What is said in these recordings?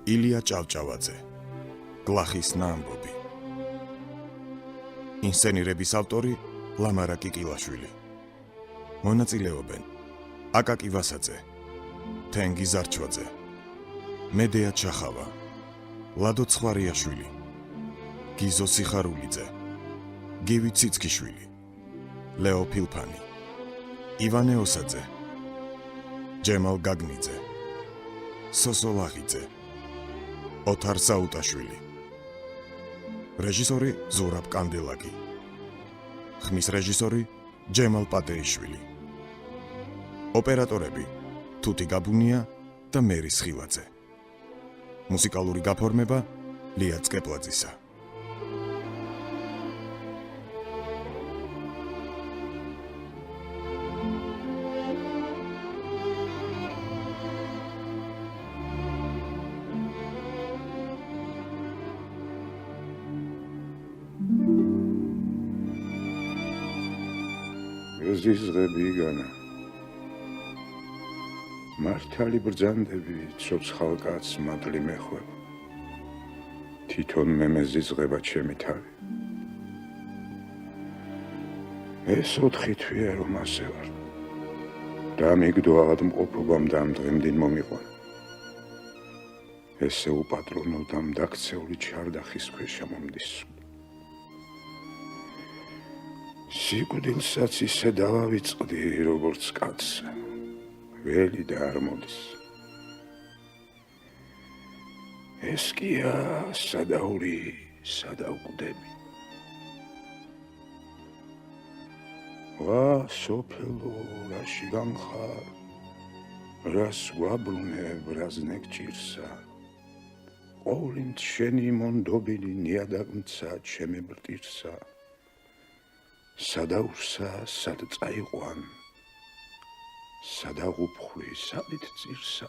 ილია ჭავჭავაძე, გლახის ნაამბობი. ინსცენირების ავტორი ლამარა კიკილაშვილი. მონაწილეობენ აკაკი ვასაძე, თენგი ზარჩვაძე, მედეა ჩახავა, ლადო ცხვარიაშვილი, გიზო სიხარულიძე, გივი ციცქიშვილი, ლეო ფილფანი, ივანე ოსაძე, ჯემალ გაგნიძე, სოსო ლაღიძე, ოთარ საუტაშვილი. რეჟისორი ზურაბ კანდელაკი. ხმის რეჟისორი ჯემალ პატეიშვილი. ოპერატორები თუთი გაბუნია და მერი სხილაძე. მუსიკალური გაფორმება ლია წკეპლაძისა. ზიზღები იგანა მართალი ბრძანდები ცოცხალ კაცს მადლი მეხვევა თვითონ მე ზიზღება ჩემი თავი ეს 4 თვეა რომ ასე ვარ და მიგდო ავადმყოფობამ და ამ დღემდინ მომიყვანა ესე უპატრონო და მდაქცეული ჩარდახის ქვეშა მომდის სიკვდილსაც ისე დავავიწყდი, როგორც კაცს, ველი და არ მოდის. ეს კია სადაური, სადავკვდები. ვა სოფელო, რაში გამხარ, რას ვაბრუნებ, რას ნეგჭირსა. ყოვლით შენი მონდობილი ნიადაგმცა ჩემი ბრტირსა. სადაურსა, სად წაიყვან, სადაღუფხვი, სადით წირსა.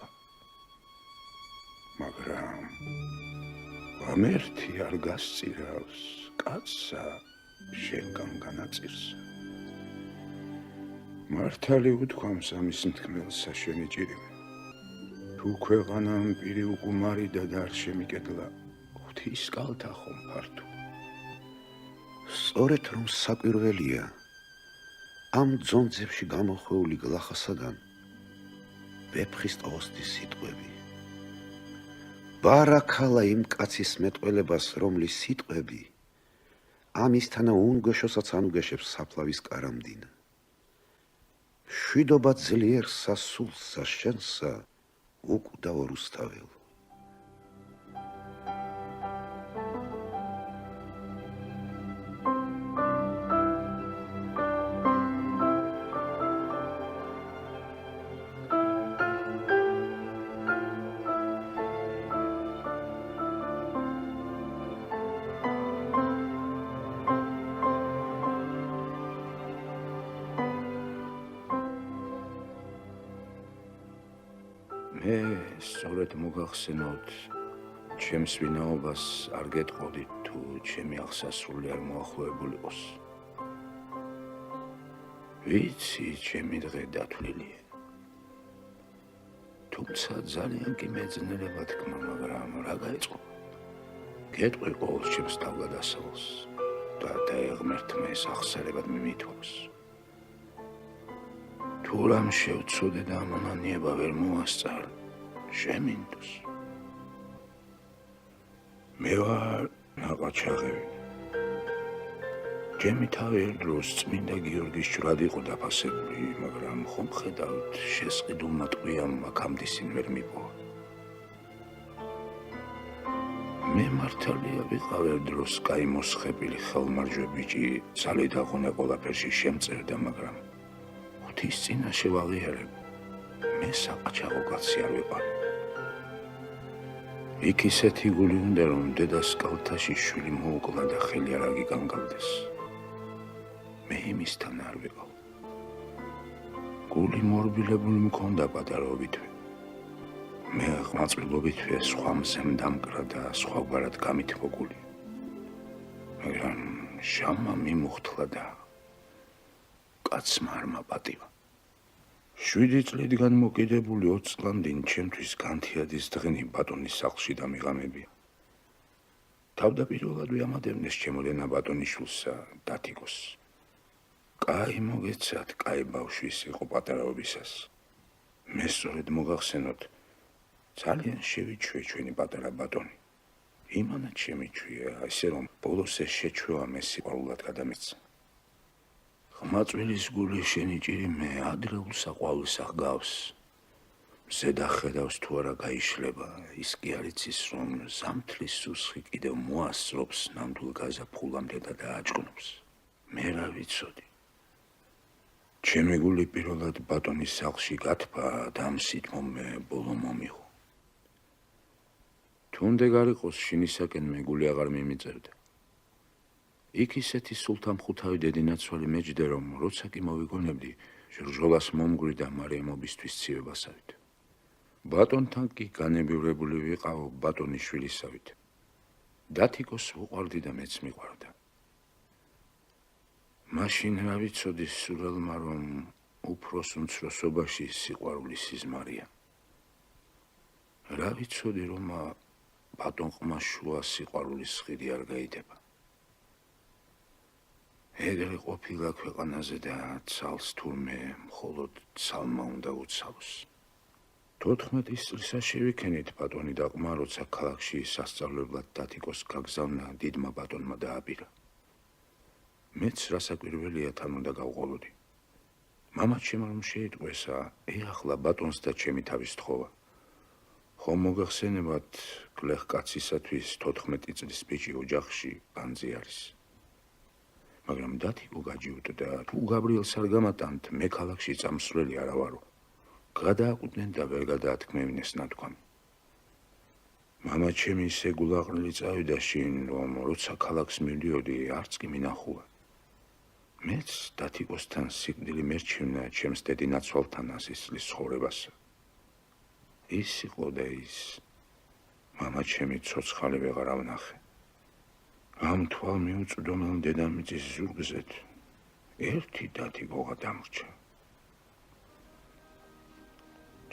მაგრამ ამერთი არ გასწირავს, კაცსა, შენგან განაწირსა. მართალი უთქვამს ამის მთქმელსა შენი ჭირივე. თუ ქვეყანამ პირი უკუმარი და არ შემიკედლა, ღვთის კალთა ხომ ფართო. სწორედ რომ საკვირველია ამ ძონძებში გამოხვეული გლახასაგან ვეფხის ტყოსტის სიტყვები ბარაქალა იმ კაცის მეტყველებას რომლის სიტყვები ამისთანა უნგოშოსაც ანუგეშებს საფლავის კარამდინა შვიდობა ძლიერ სასულსა შენსა უკვდავ რუსთაველ მე სწორედ მოგახსენოთ ჩემს ვინაობას არ გეტყოდით თუ ჩემი აღსასრული არ მოახლოებულიყოს ვიცი ჩემი დღე დათვლილია თუმცა ძალიან კი მეძნელება თქმა მაგრამ რა გაეწყო გეტყვი ყოველს ჩემს თავგადასავალს და დაეღმერთმე ეს ახსარებად მიმითვავს თუ რამ შევცოდე და ამონანება ვერ მოასწარ შემინდოს მე ვარ ნაყაჩაღები ჩემი თავი ერთ დროს წმინდა გიორგის ჯვრად იყო დაფასებული მაგრამ ხომ ხედავთ შესყიდულმა ტყვიამ აქამდისინ ვერ მიპოვა მე მართალია ვიყავ ერთ დროს კაი მოსხებილი ხელმარჯვე ბიჭი ძალით აღონა ყველაფერში შემწერდა მაგრამ ღვთის წინაშე ვაღიარებ მე საყაჩაღო კაცი არ ვიყავ იქ ისეთი გული უნდა რომ დედას კალთაში შვილი მოუკლა და ხელი არ აგიგანგავდეს მე იმისთან არ ვიყავ გული მორბილებული მქონდა პატარაობითვე მე აღმაწვილობითვე სხვა მზემ დამკრა და სხვაგვარად გამითქო გული მაგრამ შამა მიმუხთლა და კაცმა არ მაპატივა 7 წლით განმოკიდებული 20 წლამდინ ჩემთვის განთიადის დღენი ბატონის სახლში დამიღამებია. თავდაპირველად ვიამადევნეს ჩემოდენა ბატონიშვილსა დათიკოს. კაი მოგეცათ, კაი ბავშვის იყო პატარაობისას. მე სწორედ მოგახსენოთ, ძალიან შევიჩვე ჩვენი პატარა ბატონი. იმანად შემიჩვია, ისე რომ ბოლოს ეს შეჩვევა მე სიყვარულად გადამეცა. ხმაწვილის გული შენი ჭირი მე ადრეულ საყვავილს აღგავს. ზედა ხედავს თუ არა გაიშლება, ის კი არ იცის, რომ ზამთრის სუსხი კიდევ მოასწრობს ნამდვილ გაზაფხულამდე და დააჭკნობს. მე რა ვიცოდი. ჩემი გული პირველად ბატონის სახლში გათბა და ამ სიტყვომე ბოლო მომიღო. თუნდე გარიყოს შინისაკენ მე გული აღარ მიმიწევდა. იქ ისეთი სულთამხუთავი დედინაცვალი მეჯდე, რომ როცა კი მოვიგონებდი, ჟრჟოლას მომგვრი და მარიამობისთვის ცივებასავით. ბატონთან კი განებივრებული ვიყავ ბატონიშვილისავით. დათიკოს უყვარდი და მეც მიყვარდა. მაშინ რა ვიცოდი სურელმა, რომ უფროს უმცროსობაში სიყვარული სიზმარია. რა ვიცოდი, რომ ბატონყმა შუა სიყვარულის ხიდი არ გაიდება. ეგრე ყოფილა ქვეყანაზე და ცალს თურმე მხოლოდ ცალმა უნდა უცალოს. 14 წლისა შევიქენით ბატონი და ყმა, როცა ქალაქში სასწავლებლად დათიკოს გაგზავნა დიდმა ბატონმა დააბირა. მეც რასაკვირველია თან უნდა გავყოლოდი. მამაჩემ რომ შეიტყვესა, ეხლა ბატონს და ჩემი თავის თხოვა. ხომ მოგახსენებათ, გლეხ კაცისათვის 14 წლის ბიჭი ოჯახში განძი არის. მაგრამ დათიკო გაჯიუტდა, თუ გაბრიელს არ გამატანთ, მე ქალაქში წამსვლელი არა ვარო. გადააკვდნენ და ვერ გადაათქმევინეს ნათქვამი. მამაჩემი ისე გულაყრილი წავიდა შინ, რომ როცა ქალაქს მივდიოდი, არც კი მინახულა. მეც დათიკოსთან სიკვდილი მერჩივნა ჩემს დედინაცვალთან ასისლის ცხოვრებას. ის იყო და ის. მამაჩემი ცოცხალი ვეღარ ავნახე. ამ თვალ მიუწვდომელ დედამიწის ზურგზეთ ერთი დათიკოღა დამრჩა.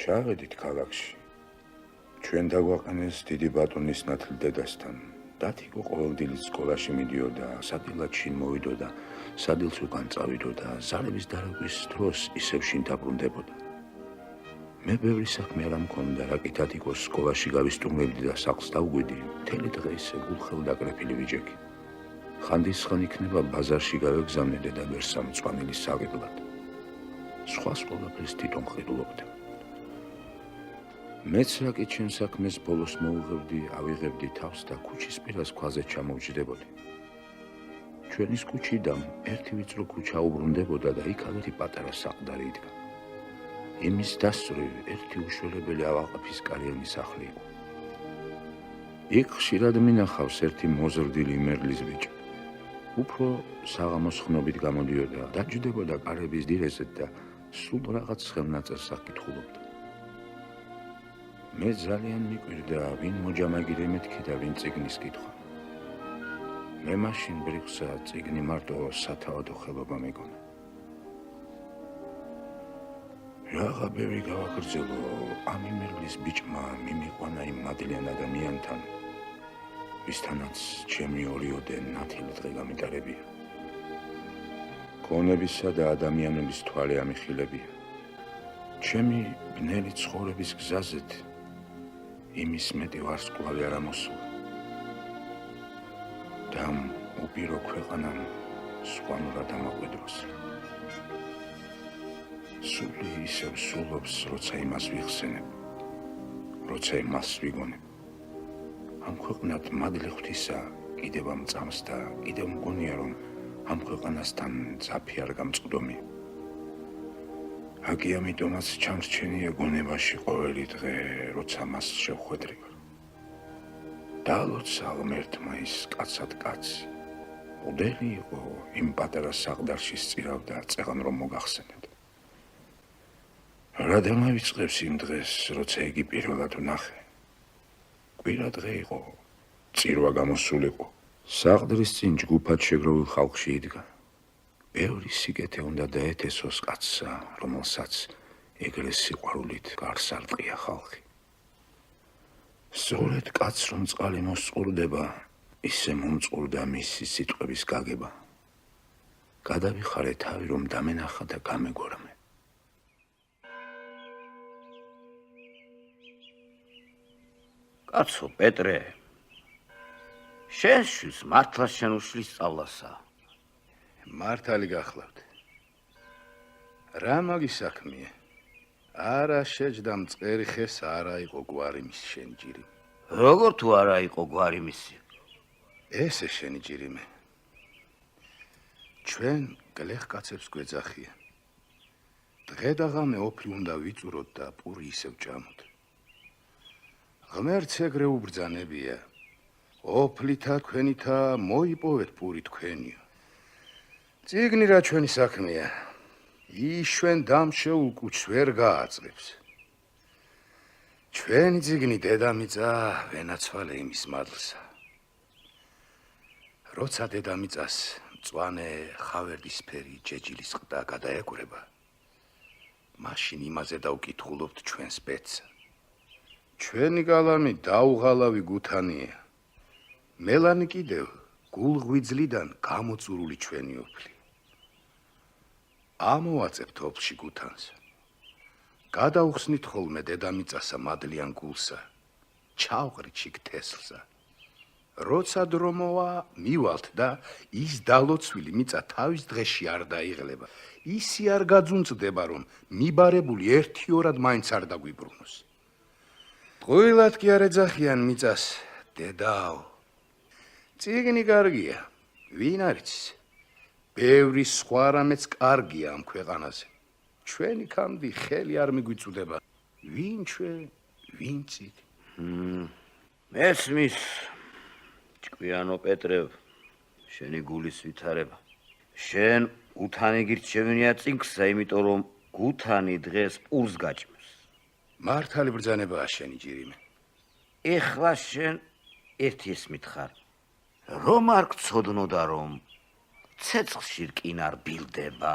ჩავედით ქალაქში. ჩვენ დაგვაყენეს დიდი ბატონის ნათლ დედასთან. დათიკო ყოველდღიურად სკოლაში მიდიოდა, სადილად შინ მოვიდოდა, სადილს უკან წავიდოდა, ზარების დარაგვის დროს ისევ შინ დაბრუნდებოდა. მე ბევრი საქმე არ მქონდა, რა კი დათიკოს სკოლაში გავისტუმრებდი და სახლს დავგვიდი, მთელი დღე ისე გულხელ დაკრეფილი ვიჯექი. ხანდისხან იქნება ბაზარში გავეგზავნე დედაბერს სამწვანილი საღებად. სხვას ყველაფერს თვითონ ხილულობდი. მეც რა კი ჩემ საქმეს ბოლოს ავიღებდი თავს და ქუჩის პირას ქვაზე ჩამოვჯდებოდი. ჩვენის ქუჩიდან ერთი ვიწრო ქუჩა უბრუნდებოდა და იქ პატარა საყდარი იდგა. იმის დასწრივ ერთი უშველებელი ავაყაფის კარიანი სახლი იყო. იქ ხშირად მინახავს ერთი მოზრდილი მერლის ბიჭი. უფრო საღამოს ხნობით გამოდიოდა, დაჯდებოდა კარების დირეზეთ და სულ რაღაც ხელნაწერს აკითხულობდა. მე ძალიან მიკვირდა, ვინ მოჯამაგირე მეთქი და ვინ წიგნის კითხვა. მე მაშინ ბრიხსა წიგნი მარტო სათავადო ხელობა მეგონა. რაღა ბევრი გავაგრძელო, ამ იმერლის ბიჭმა მიმიყვანა იმ მადლიან ადამიანთან, ვისთანაც ჩემი ორიოდე ნათელი დღე გამიტარებია. ქონებისა და ადამიანების თვალი ამიხილებია. ჩემი ბნელი ცხოვრების გზაზეთ იმის მეტი ვარსკვლავი არ ამოსულა. და ამ უპირო ქვეყანამ სხვანურად ამაყვედროს. სული ისევ სულობს, როცა იმას ვიხსენებ, როცა იმას ვიგონებ. ამ ქვეყნად მადლი ღვთისა კიდევ ამწამს და კიდევ მგონია, რომ ამ ქვეყანასთან ძაფი არ გამწყდომია. აგი ამიტომაც ჩამრჩენია გონებაში ყოველი დღე, როცა მას შევხვედრივ. დაალოცა ღმერთმა ის კაცად კაცი. უდელი იყო იმ პატარა საყდარში სწირავდა წეღან რომ მოგახსენეთ. რა დამავიწყებს იმ დღეს, როცა იგი პირველად ვნახე. კვირა დღე იყო, წირვა გამოსულიყო. საყდრის წინ ჯგუფად შეგროვილ ხალხში იდგა. ბევრი სიკეთე უნდა დაეთესოს კაცსა, რომელსაც ეგრე სიყვარულით გარსარტყია ხალხი. სწორედ კაცს რომ წყალი მოსწყურდება, ისე მომწყურდა მისი სიტყვების გაგება. გადავიხარე თავი რომ დამენახა და გამეგორმე. კაცო პეტრე, შენ შვილს მართლა შენ უშლის სწავლასა? მართალი გახლავთ. რა მაგი საქმეა? არა შეჯდა მწყერი ხეს არა იყო გვარი მის შენ ჯირი. როგორ თუ არა იყო გვარი მისი? ესე შენი ჯირიმე. ჩვენ გლეხ კაცებს გვეძახია. დღე და ღამე ოფლი უნდა ვიწუროთ და პური ისევ ჭამოთ. ღმერთს ეგრე უბრძანებია. ოფლითა თქვენითა მოიპოვეთ პური თქვენიო. წიგნი რა ჩვენი საქმეა. იშვენ დამშეულ კუჩს ვერ გააწრებს. ჩვენი წიგნი დედამიწა ვენაცვალე იმის მადლსა. როცა დედამიწას მწვანე ხავერდისფერი ჯეჯილის ყდა გადაეკვრება, მაშინ იმაზე დავკითხულობთ ჩვენს ბედს. ჩვენი გალამი დაუღალავი გუთანია. მელანი კიდევ გულღვიძლიდან გამოწურული ჩვენი ოფლი. ამოვაწებთ ოფლში გუთანს. გადაუხსნით ხოლმე დედამიწასა მადლიან გულსა, ჩავყრით შიგ თესლსა. როცა დრო მოვა, მივალთ და ის დალოცვილი მიწა თავის დღეში არ დაიღლება. ისი არ გაძუნწდება, რომ მიბარებული ერთი-ორად მაინც არ დაგვიბრუნოს. ტყუილად კი არ ეძახიან მიწას, დედაო. წიგნი კარგია, ვინ არის? ბევრი სხვა რამეც კარგია ამ ქვეყანაზე. ჩვენი კამდი ხელი არ მიგვიწუდება. ვინ ჩვენ, ვინ წიგნი? მესმის ჭკვიანო პეტრევ, შენი გულის ვითარება. შენ გუთანი გირჩევინია წინგსა, იმიტომ რომ გუთანი დღეს პურს გაჭმევს. მართალი ბრძანებაა შენი ჯირიმე. ეხლა შენ ერთის მითხარ. რომ არ გწოდნოდა რომ ცეცხლში რკინა არ ბილდება,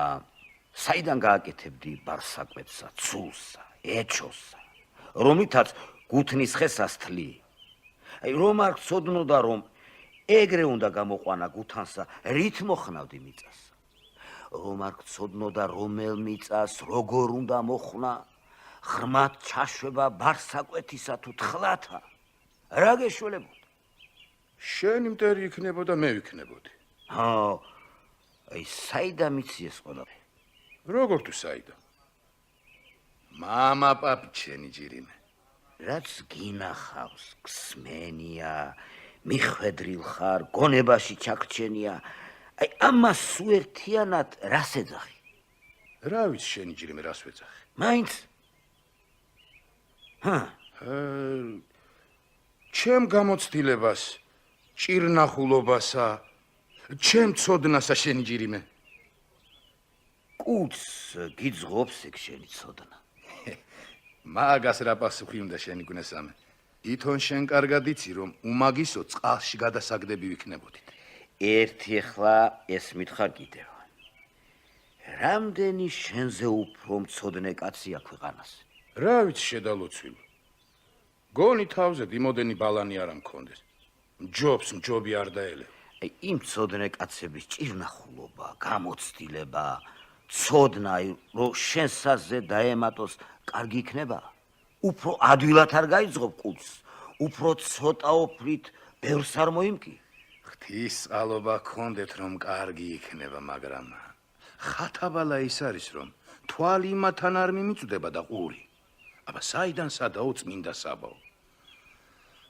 საიდან გააკეთებდი ბარსაკვეთსა, ცულსა, ეჩოსა, რომითაც გუთნის ხესას თლი. აი რომ არ გწოდნოდა რომ ეგრე უნდა გამოყვანა გუთანსა, რით მოხნავდი მიწას. რომ არ გწოდნოდა რომელ მიწას როგორ უნდა მოხნა, ღრმად ჩაშვება ბარსაკვეთისა თუ თხლათა. რა გეშველებოდა? შენი მტერი იქნებოდა, მე ვიქნებოდი. აი საიდან მიციეს ყველაფერი? როგორ თუ საიდან? მამა პაპი შენი ჯირიმე. რაც გინახავს, გსმენია, მიხვედრილ ხარ, გონებაში ჩაგჩენია. აი ამას უერთიანად რას ეძახი? რა ვიცი შენი ჯირიმე რას ვეძახი? მაინც? ჩემ გამოცდილებას, ჭირნახულობასა, ჩემ ცოდნასა შენი ჯირიმე. კუც გიძღობს ეგ შენი ცოდნა. მაგას რა პასუხი უნდა შენი გუნესამე? ითონ შენ კარგად იცი რომ უმაგისო წყალში გადასაგდები ვიქნებოდით. ერთი ახლა ეს მითხარ კიდევ. რამდენი შენზე უფრო მცოდნე კაცია ქვეყანას? რა ვიცი შედალოცვილო. გონი თავზე დიმოდენი ბალანი არ მქონდეს. ჯობს ჯობი არ დაელევ. აი იმ მცოდნე კაცების ჭირნახულობა, გამოცდილება, ცოდნა, რომ შენსაზე დაემატოს, კარგი იქნება. უფრო ადვილად არ გაიძღობ კულს, უფრო ცოტა ოფლით ბევრს არ მოიმკი. ღვთის წყალობა გქონდეთ რომ კარგი იქნება, მაგრამ ხათაბალა ის არის რომ თვალი იმათან არ მიმიწვდება და ყური. აბა საიდან სადაო წმინდა საბაო.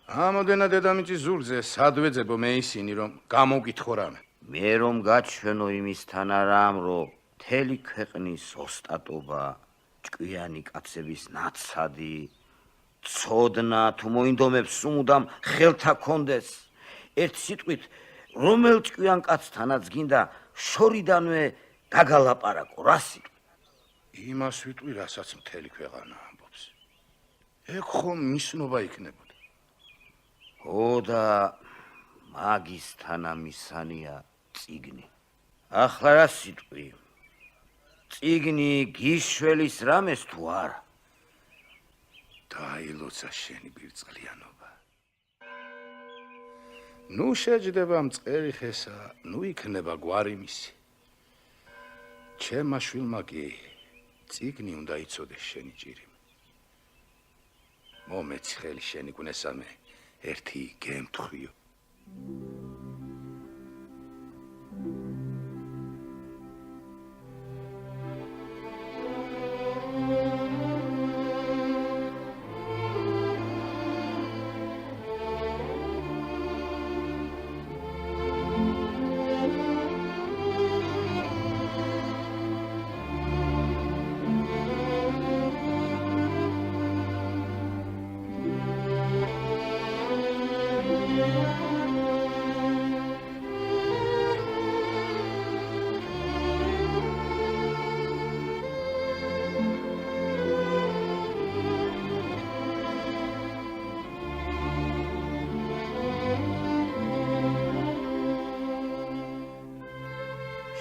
ამოდენა დედამიწის ზურგზე სადვეძებო მე ისინი რომ გამოგკითხო რამე. მე რომ გაჩვენო იმისთან არამ, რომ მთელი ქვეყნის ოსტატობა, ჭკვიანი კაცების ნაცადი, ცოდნა თუ მოინდომებს უმუდამ ხელთა კონდეს. ერთ სიტყვით, რომელ ჭკვიან კაცთანაც გინდა შორიდანვე გაგალაპარაკო, რა სიტყვი? იმას ვიტყვი, რასაც მთელი ქვეყანა ამბობს. ეგ ხომ მისნობა იქნებოდა. და მაგისთანა მისანია წიგნი. ახლა რა სიტყვი? წიგნი გიშველის რამეს თუ არა? დაილოცა შენი ბირწყლიანობა. ნუ შეჯდება მწყერი ხესა, ნუ იქნება გვარი მისი. ჩემმა შვილმა კი წიგნი უნდა იცოდეს შენი ჭირი. მომეცი ხელი შენი გუნესამე, ერთი გემთხვიო.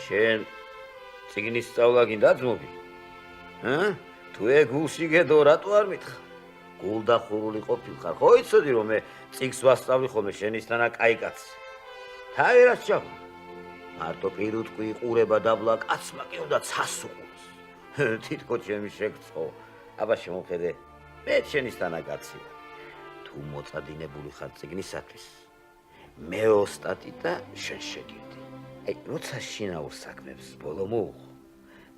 შენ წიგნის სწავლა გინდა ძმობი? თუ ეგ გულში გედო რატო არ მითხარ? გულდახურული ყოფილხარ, ხო იცოდი რომ მე წიგს ვასწავლი ხოლმე შენისთანა კაი კაცი. თავი რაც ჩავ. მარტო პირუტყვი იყურება დაბლა კაცმა კი უნდა ცას უყუროს. თითქოს ჩემი შეგწყო. აბა შემოხედე, მე შენისთანა კაცი. თუ მოწადინებული ხარ წიგნისათვის, მე ოსტატი და შენ შეგირდი. აი, როცა შინაურ საქმებს ბოლო მოუხო,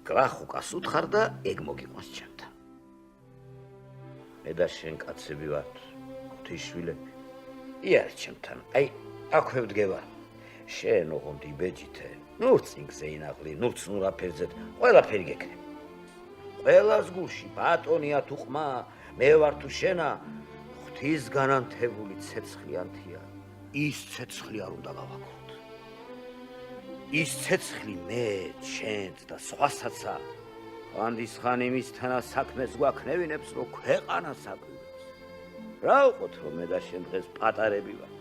გლახუკას უთხარ და ეგ მოგიყვანს ჩემთან. მე და შენ კაცები ვართ, ღვთისშვილები. იარ ჩემთან, აი, აქვე ვდგება. შენ ოღონდ იბეჯითე, ნურც წიგნზე ინაღლი, ნურც ნურაფერზეთ, ყველაფერი გეკრები. ყველას გულში ბატონია თუ ყმა, მე ვარ თუ შენა, ღვთის განანთებული ცეცხლიანთია, ის ცეცხლი არ უნდა გავაკროთ. ის ცეცხლი მე, შენც და სხვასაცა, ხანდისხან იმისთანა საქმეს გვაქნევინებს, რომ ქვეყანას აგვირებს. რა ვყოთ, რომ მე და შენ დღეს პატარები ვარ.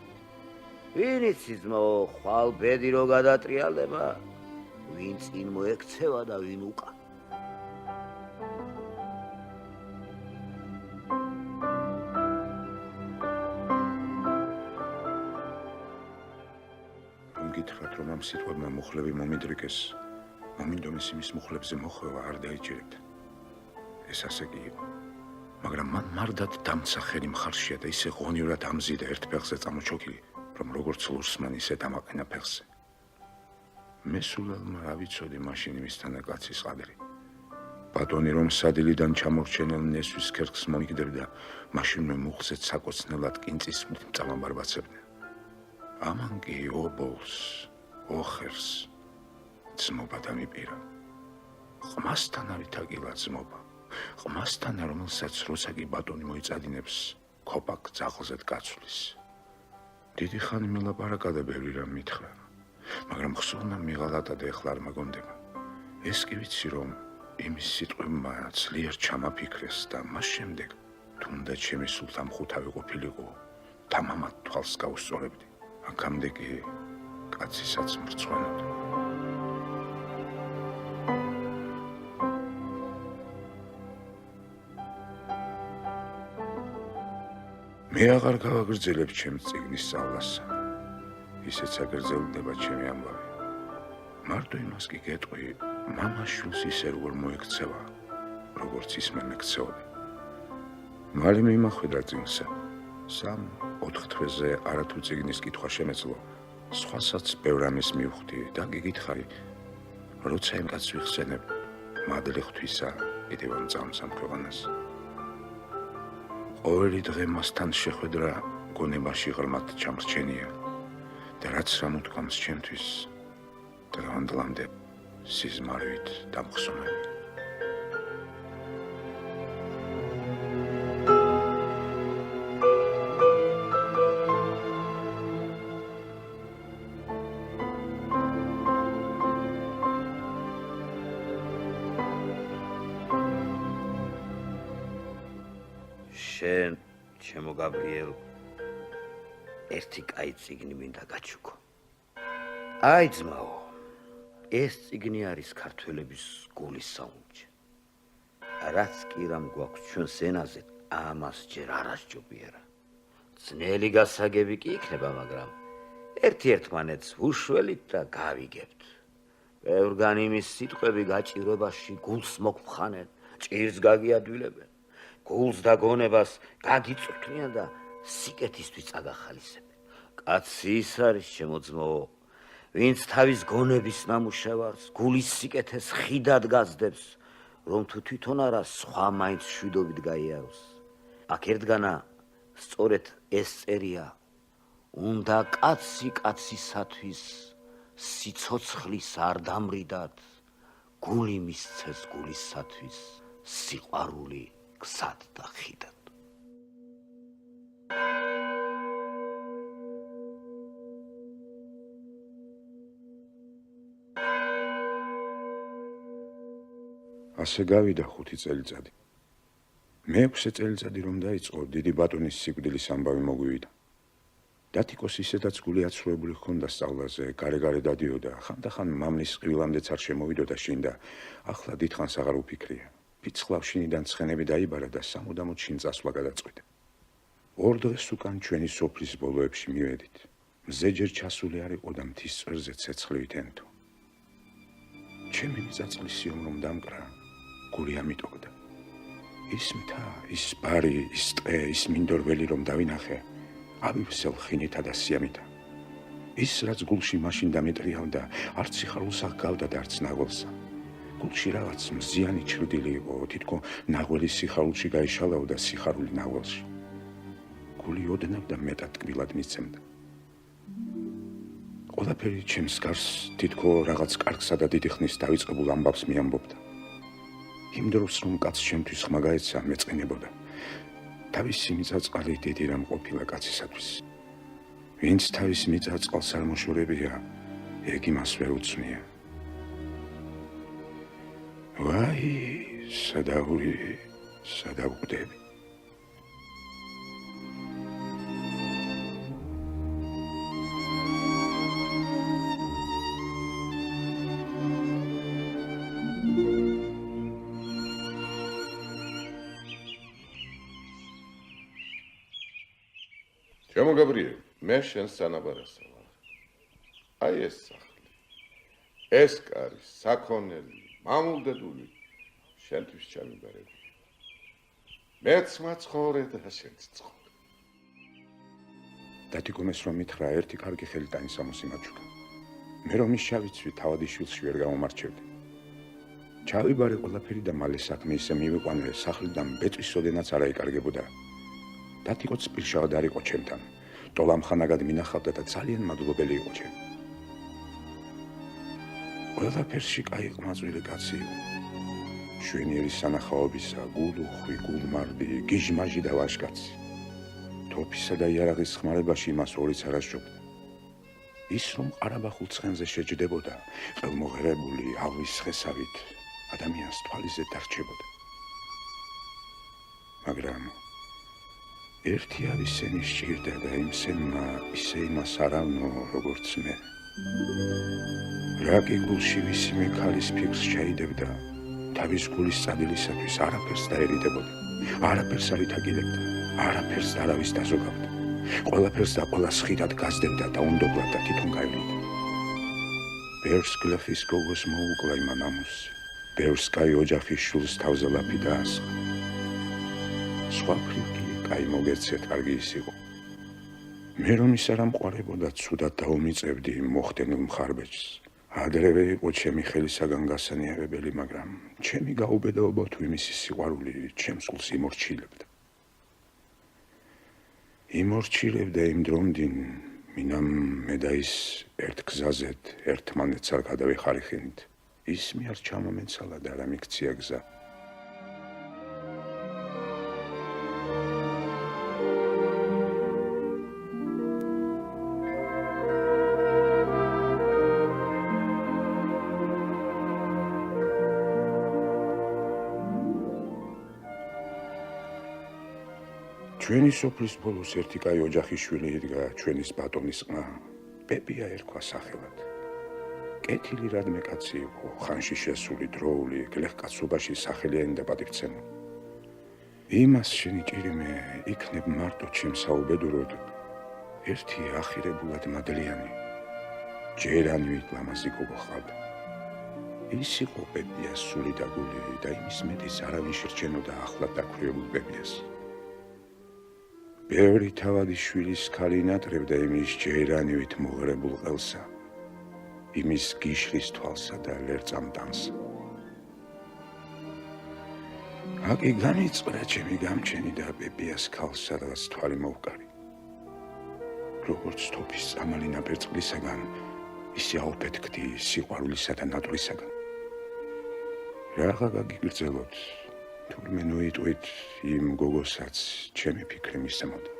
ვინ იცის ძმო, ხვალ ბედი რო გადატრიალდება, ვინ წინ მოექცევა და ვინ უკან. გითხრათ რომ ამ სიტყვებმა მუხლები მომიდრიკეს, მომინდომის იმის მუხლებზე მოხვევა არ დაიჭირეთ. ეს ასე კი იყო. მაგრამ მან მარდად დამცა ხელი მხარშია და ისე ღონივრად ამზიდა ერთ ფეხზე წამოჩოქილი, რომ როგორც ლურსმან ისე დამაყენა ფეხზე. მე სულელმა რა ვიცოდი მაშინ იმისთანა კაცის ყადრი. ბატონი რომ სადილიდან ჩამორჩენილ ნესვის ქერქს მოიგდებდა, მაშინვე მუხლზეც საკოცნელად კინწის წამაბარბაცებდნენ. ამან კი ობოლს, ოხერს ძმობა დამიპირა. ყმასთან არის თაგილა ძმობა. ყმასთან, რომელსაც როცა კი ბატონი მოიწადინებს, ქოპაკ ძაღლზედ გაცვლის. დიდი ხანი მილაპარაკა და ბევრი რამ მითხრა, მაგრამ ხსოვნა მიღალატა და ეხლა არ მაგონდება. ეს კი ვიცი, რომ იმის სიტყვებმა ძლიერ ჩამაფიქრეს და მას შემდეგ, თუნდაც ჩემი სულთან მხუთავი ყოფილიყო, თამამად თვალს გაუსწორებდი. აქამდე კი კაცისაც მრცხვენოდ. მე აღარ გავაგრძელებ ჩემს წიგნის სწავლას. ისეც აგრძელდება ჩემი ამბავი. მარტო იმას კი გეტყვი, მამაშვილს ისე როგორ მოექცევა, როგორც ის მე მეკცეობი. მალე მიმახვედრა წიგნსა. 3-4 თვეზე არათუ წიგნის კითხვა შემეძლო, სხვასაც ბევრ ამის მივხვდი და გიგითხარი, როცა იმ კაცს ვიხსენებ, მადლი ღვთისა კიდევ ამწამს ამ ქვეყანას. ყოველი დღე მასთან შეხვედრა გონებაში ღრმად ჩამრჩენია და რაც რამ უთქვამს ჩემთვის, დღევანდლამდე სიზმარვით დამხსოვნები. შენ, ჩემო გაბრიელ, ერთი კაი წიგნი მინდა გაჩუქო. აი ძმაო, ეს წიგნი არის ქართველების გულის საუნჯე. რაც კი რამ გვაქვს ჩვენს ენაზე, ამას ჯერ არ ასჯობიერა. ძნელი გასაგები კი იქნება, მაგრამ ერთ-ერთმანეთს ვუშველით და გავიგებთ. ბევრგან იმის სიტყვები გაჭირვებაში გულს მოგფხანენ, ჭირს გაგიადვილებენ, გულს და გონებას გაგიწვრთნიან და სიკეთისთვის წაგახალისებენ. კაცი ის არის, ჩემო ძმაო, ვინც თავის გონების ნამუშევარს, გულის სიკეთეს ხიდად გაზდებს, რომ თუ თვითონ არა სხვა მაინც შვიდობით გაიაროს. აქ ერთგანა სწორედ ეს წერია, უნდა კაცი კაცისათვის სიცოცხლის არ დამრიდად, გული მისცეს გულისათვის, სიყვარული გზად და ხიდად. ასე გავიდა 5 წელიწადი. მე-6 წელიწადი რომ დაიწყო, დიდი ბატონის სიკვდილის ამბავი მოგვივიდა. დათიკოს ისედაც გული აცრუებული ჰქონდა სწავლაზე, გარე-გარე დადიოდა, ხანდახან მამლის ყვილამდეც არ შემოვიდოდა შინ და ახლა დიდხანს აღარ უფიქრია. ფიცხლავ შინიდან ცხენები დაიბარა და სამუდამოდ შინ წასვლა გადაწყვიტა. 2 დღეს უკან ჩვენი სოფლის ბოლოებში მივედით. მზე ჯერ ჩასული არ იყო და მთის წვერზე ცეცხლივით ენთო. ჩემი მიწაწლის სიომ რომ დამკრა, გული ამიტოვდა. ის მთა, ის ბარი, ის ტყე, ის მინდორველი რომ დავინახე, ავივსელ ხინითა და სიამითა. ის რაც გულში მაშინ დამეტრიალდა, არც სიხარულს აღგავდა და არც ნაღველსა. გულში რაღაც მზიანი ჩრდილი იყო, თითქო ნაღველი სიხარულში გაიშალავდა სიხარული ნაღველში. გული ოდნავ და მეტად ტკბილად მისცემდა. ყველაფერი ჩემს გარს თითქო რაღაც კარგსა და დიდი ხნის დავიწყებულ ამბავს მიამბობდა. იმ დროს რომ კაცს ჩემთვის ხმა გაეცა, მეწყინებოდა. თავისი მიწაწყალი დიდი რამ ყოფილა კაცისათვის. ვინც თავის მიწაწყალს არ მოშორებია, ეგ იმას ვერ უცნია. ვაი, სადაური, სადავკვდები. ჩემო გაბრიელი, მე შენს სანაბარასა ვარ. აი ეს სახლი, ეს კარი, საქონელი, მამულდედული, შენთვის ჩამიბარებია. მეც მაცხოვრე და შენც ცხოვრე. დათიკომეს რომ მითხრა, ერთი კარგი ხელი ტანისამოსი მაჩუქა. მე რომ ის შავიცვი თავადიშვილში ვერ გამომარჩევდი. ჩავიბარე ყველაფერი და მალე საქმე ისე მივიყვანე, სახლიდან ბეწვისოდენაც არ აიკარგებოდა. დათიკოც პირშავად არ იყო ჩემთან. ტოლამხანაგად მინახავდა და ძალიან მადლობელი იყო ჩემ. ყველაფერში კაი ყმაწვილი კაცი იყო. შვენიერი სანახაობისა, გულუხვი, გულმარდი, გიჟმაჟი და ვაჟკაცი. თოფისა და იარაღის ხმარებაში იმას ორიც არ ასჯობდა. ის რომ ყარაბახულ ცხენზე შეჯდებოდა, ყელმოღერებული, აღვის ხესავით, ადამიანს თვალიზე დარჩებოდა. მაგრამ ერთი ავისენი სჭირდა და იმ სენმა ისე იმას არავნო, როგორც მე. რა კი გულში ვისიმე ქალის ფიქრს ჩაიდებდა, თავის გულის წადილისათვის არაფერს დაერიდებოდა, არაფერს არ ითაგილებდა, არაფერს არავის დაზოგავდა, ყველაფერს და ყველას ხიდად გაზდებდა და უნდობლად და თვითონ გაივლიდა. ბევრს გლეხის გოგოს მოუკლა იმ ამოსი, ბევრს კაი ოჯახის შულს თავზე ლაფი დაასხა. სხვა ფრიკი კაი მოგეცეთ, კარგი ის იყო. მე რომ ის არ ამყარებოდა, ცუდად დაუმიწევდი მოხდენილ მხარბეჭს. ადრევე იყო ჩემი ხელისაგან გასანიაღებელი, მაგრამ ჩემი გაუბედაობა თუ იმისი სიყვარული ჩემს გულს იმორჩილებდა. იმორჩილებდა იმ დრომდინ, მინამ მე და ის ერთ გზაზეთ, ერთმანეთს არ გადავიხარიხინით. ის მე არ ჩამომეცალა და არ ამიქცია გზა. ჩვენი სოფლის ბოლოს ერთი კაი ოჯახის შვილი იდგა ჩვენის ბატონის ყმა, პეპია ერქვა სახელად. კეთილი რადმე კაცი იყო, ხანში შესული, დროული, გლეხკაცობაში სახელიანი და პატივცემული. იმას შენი ჭირიმე იქნებ მარტო ჩემს საუბედუროდ ერთი ახირებულად მადლიანი ჯერანივით ლამაზი გოგო ხავდა. ის იყო პეპიას სული და გული და იმის მეტის არავინ შერჩენოდა ახლად დაქვრივებულ პეპიას. ბევრი თავადი შვილის ქალი ნატრებდა იმის ჯერანივით მოღრებულ ყელსა, იმის გიშრის თვალსა და ლერწამტანს. აკი განიწვრა ჩემი გამჩენი და პეპიას ქალს სადღაც თვალი მოვკარი. როგორც თოფის წამალი ნაბერწყლისაგან, ისე აუფეთქდი სიყვარულისა და ნატვრისაგან. რაღა გაგიგრძელოთ, თურმე ნოიტყვით იმ გოგოსაც ჩემი ფიქრი მისცემოდა.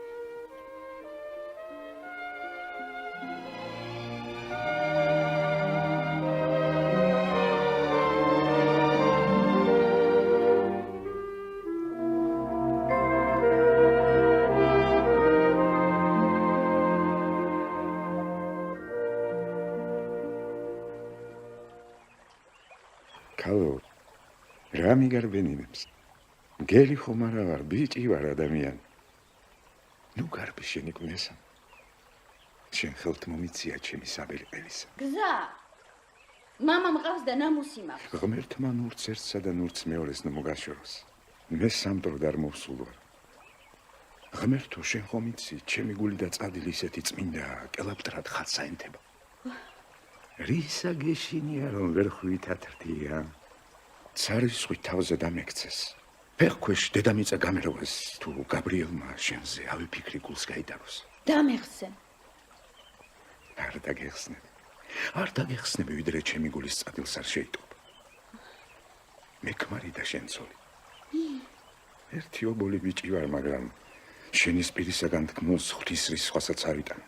ქალო, რა მიგარბენინებს? გელი ხომ არა ვარ, ბიჭი ვარ ადამიანი. ნუ გარბი შენი კვესა. შენ ხელთ მომიცია ჩემი საბელი ყელისა. გზა მამა მყავს და ნამუსი მაქვს. ღმერთმა ნურც ერთსა და ნურც მეორეს ნუ მოგაშოროს. მე სამტროდ არ მოვსულ ვარ. ღმერთო შენ ხომ იცი, ჩემი გული და წადილი ისეთი წმინდა, კელაპტრად ხატს აენთება. რისა გეშინია რომ ვერ ხვიტათრდია? ცარისხვი თავზე დამექცეს. ფეხქვეშ დედამიწა გამეროვეს, თუ გაბრიელმა შენზე ავი ფიქრი გულს გაიტაროს. დამეხსენ. არ დაგეხსნები, ვიდრე ჩემი გულის წადილს არ შეიტყობ. მე ქმარი და შენ ცოლი. ერთი ობოლი ბიჭი ვარ, მაგრამ შენი სპირისაგან თქმულს ღვთისრის სხვასაც არ ვიტან.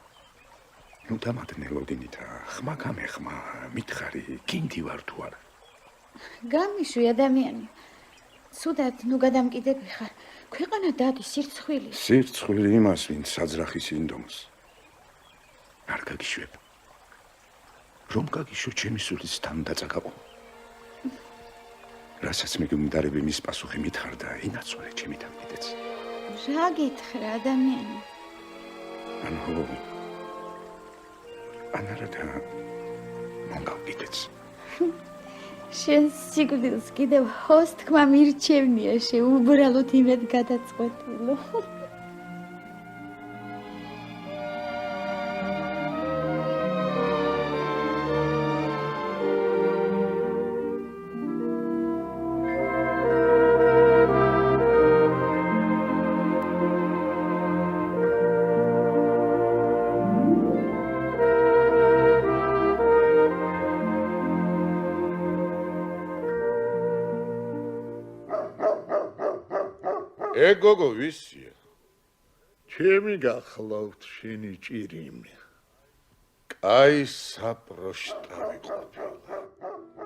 ნუ დამადნელოდინითა, ხმა გამეხმა, მითხარი, გინდი ვარ თუ არა. გამიშვი ადამიანი. სუდად ნუ გადამკიდები ხარ. ქვეყანა დადის სირცხვილი. სირცხვილი იმას, ვინც საძრახის ინდომს. არ გაგიშვებ. რომ გაგიშო ჩემი სულის თან დაწაკაყო. რასაც მიგმდარები მის პასუხი მითხარ და ინაცვლე ჩემი დამკიდეც. რა გითხრა ადამიანი? ანუ ანარადა მოგავიდეც. შენ სიკვდილს კიდევ ჰოს თქმა მირჩევნია, შეუბრალოდ იმედ გადაწყვეტილო. გოგო ვისია? ჩემი გახლავთ შენი ჭირიმე. კაი საპროშტავი ყოფილა.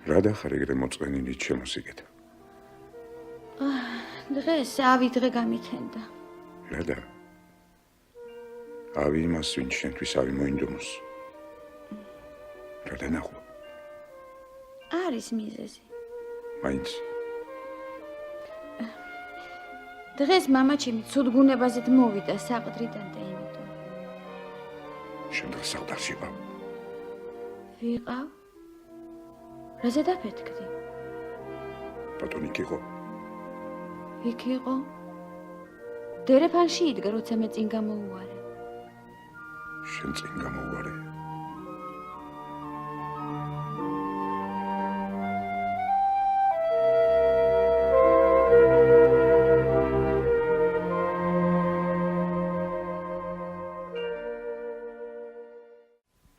რა დახარ ეგრე მოწყენილი შემოსიგეთ? დღეს ავი დღე გამიქენდა. რადა? ავი იმას, ვინც შენთვის ავი მოინდომოს. რადა ნახო? არის მიზეზი. მაინც დღეს მამაჩემი ცუდგუნებაზეთ მოვიდა საყდრიდან და იმიტომ. შენ დღეს საყდარში ვარ. ვიყავ? რაზე დაფეთქდი? ბატონი იყო. იქ იყო? დერეფანში იდგა, როცა მე წინ გამოუვარე. შენ წინ გამოუვარე.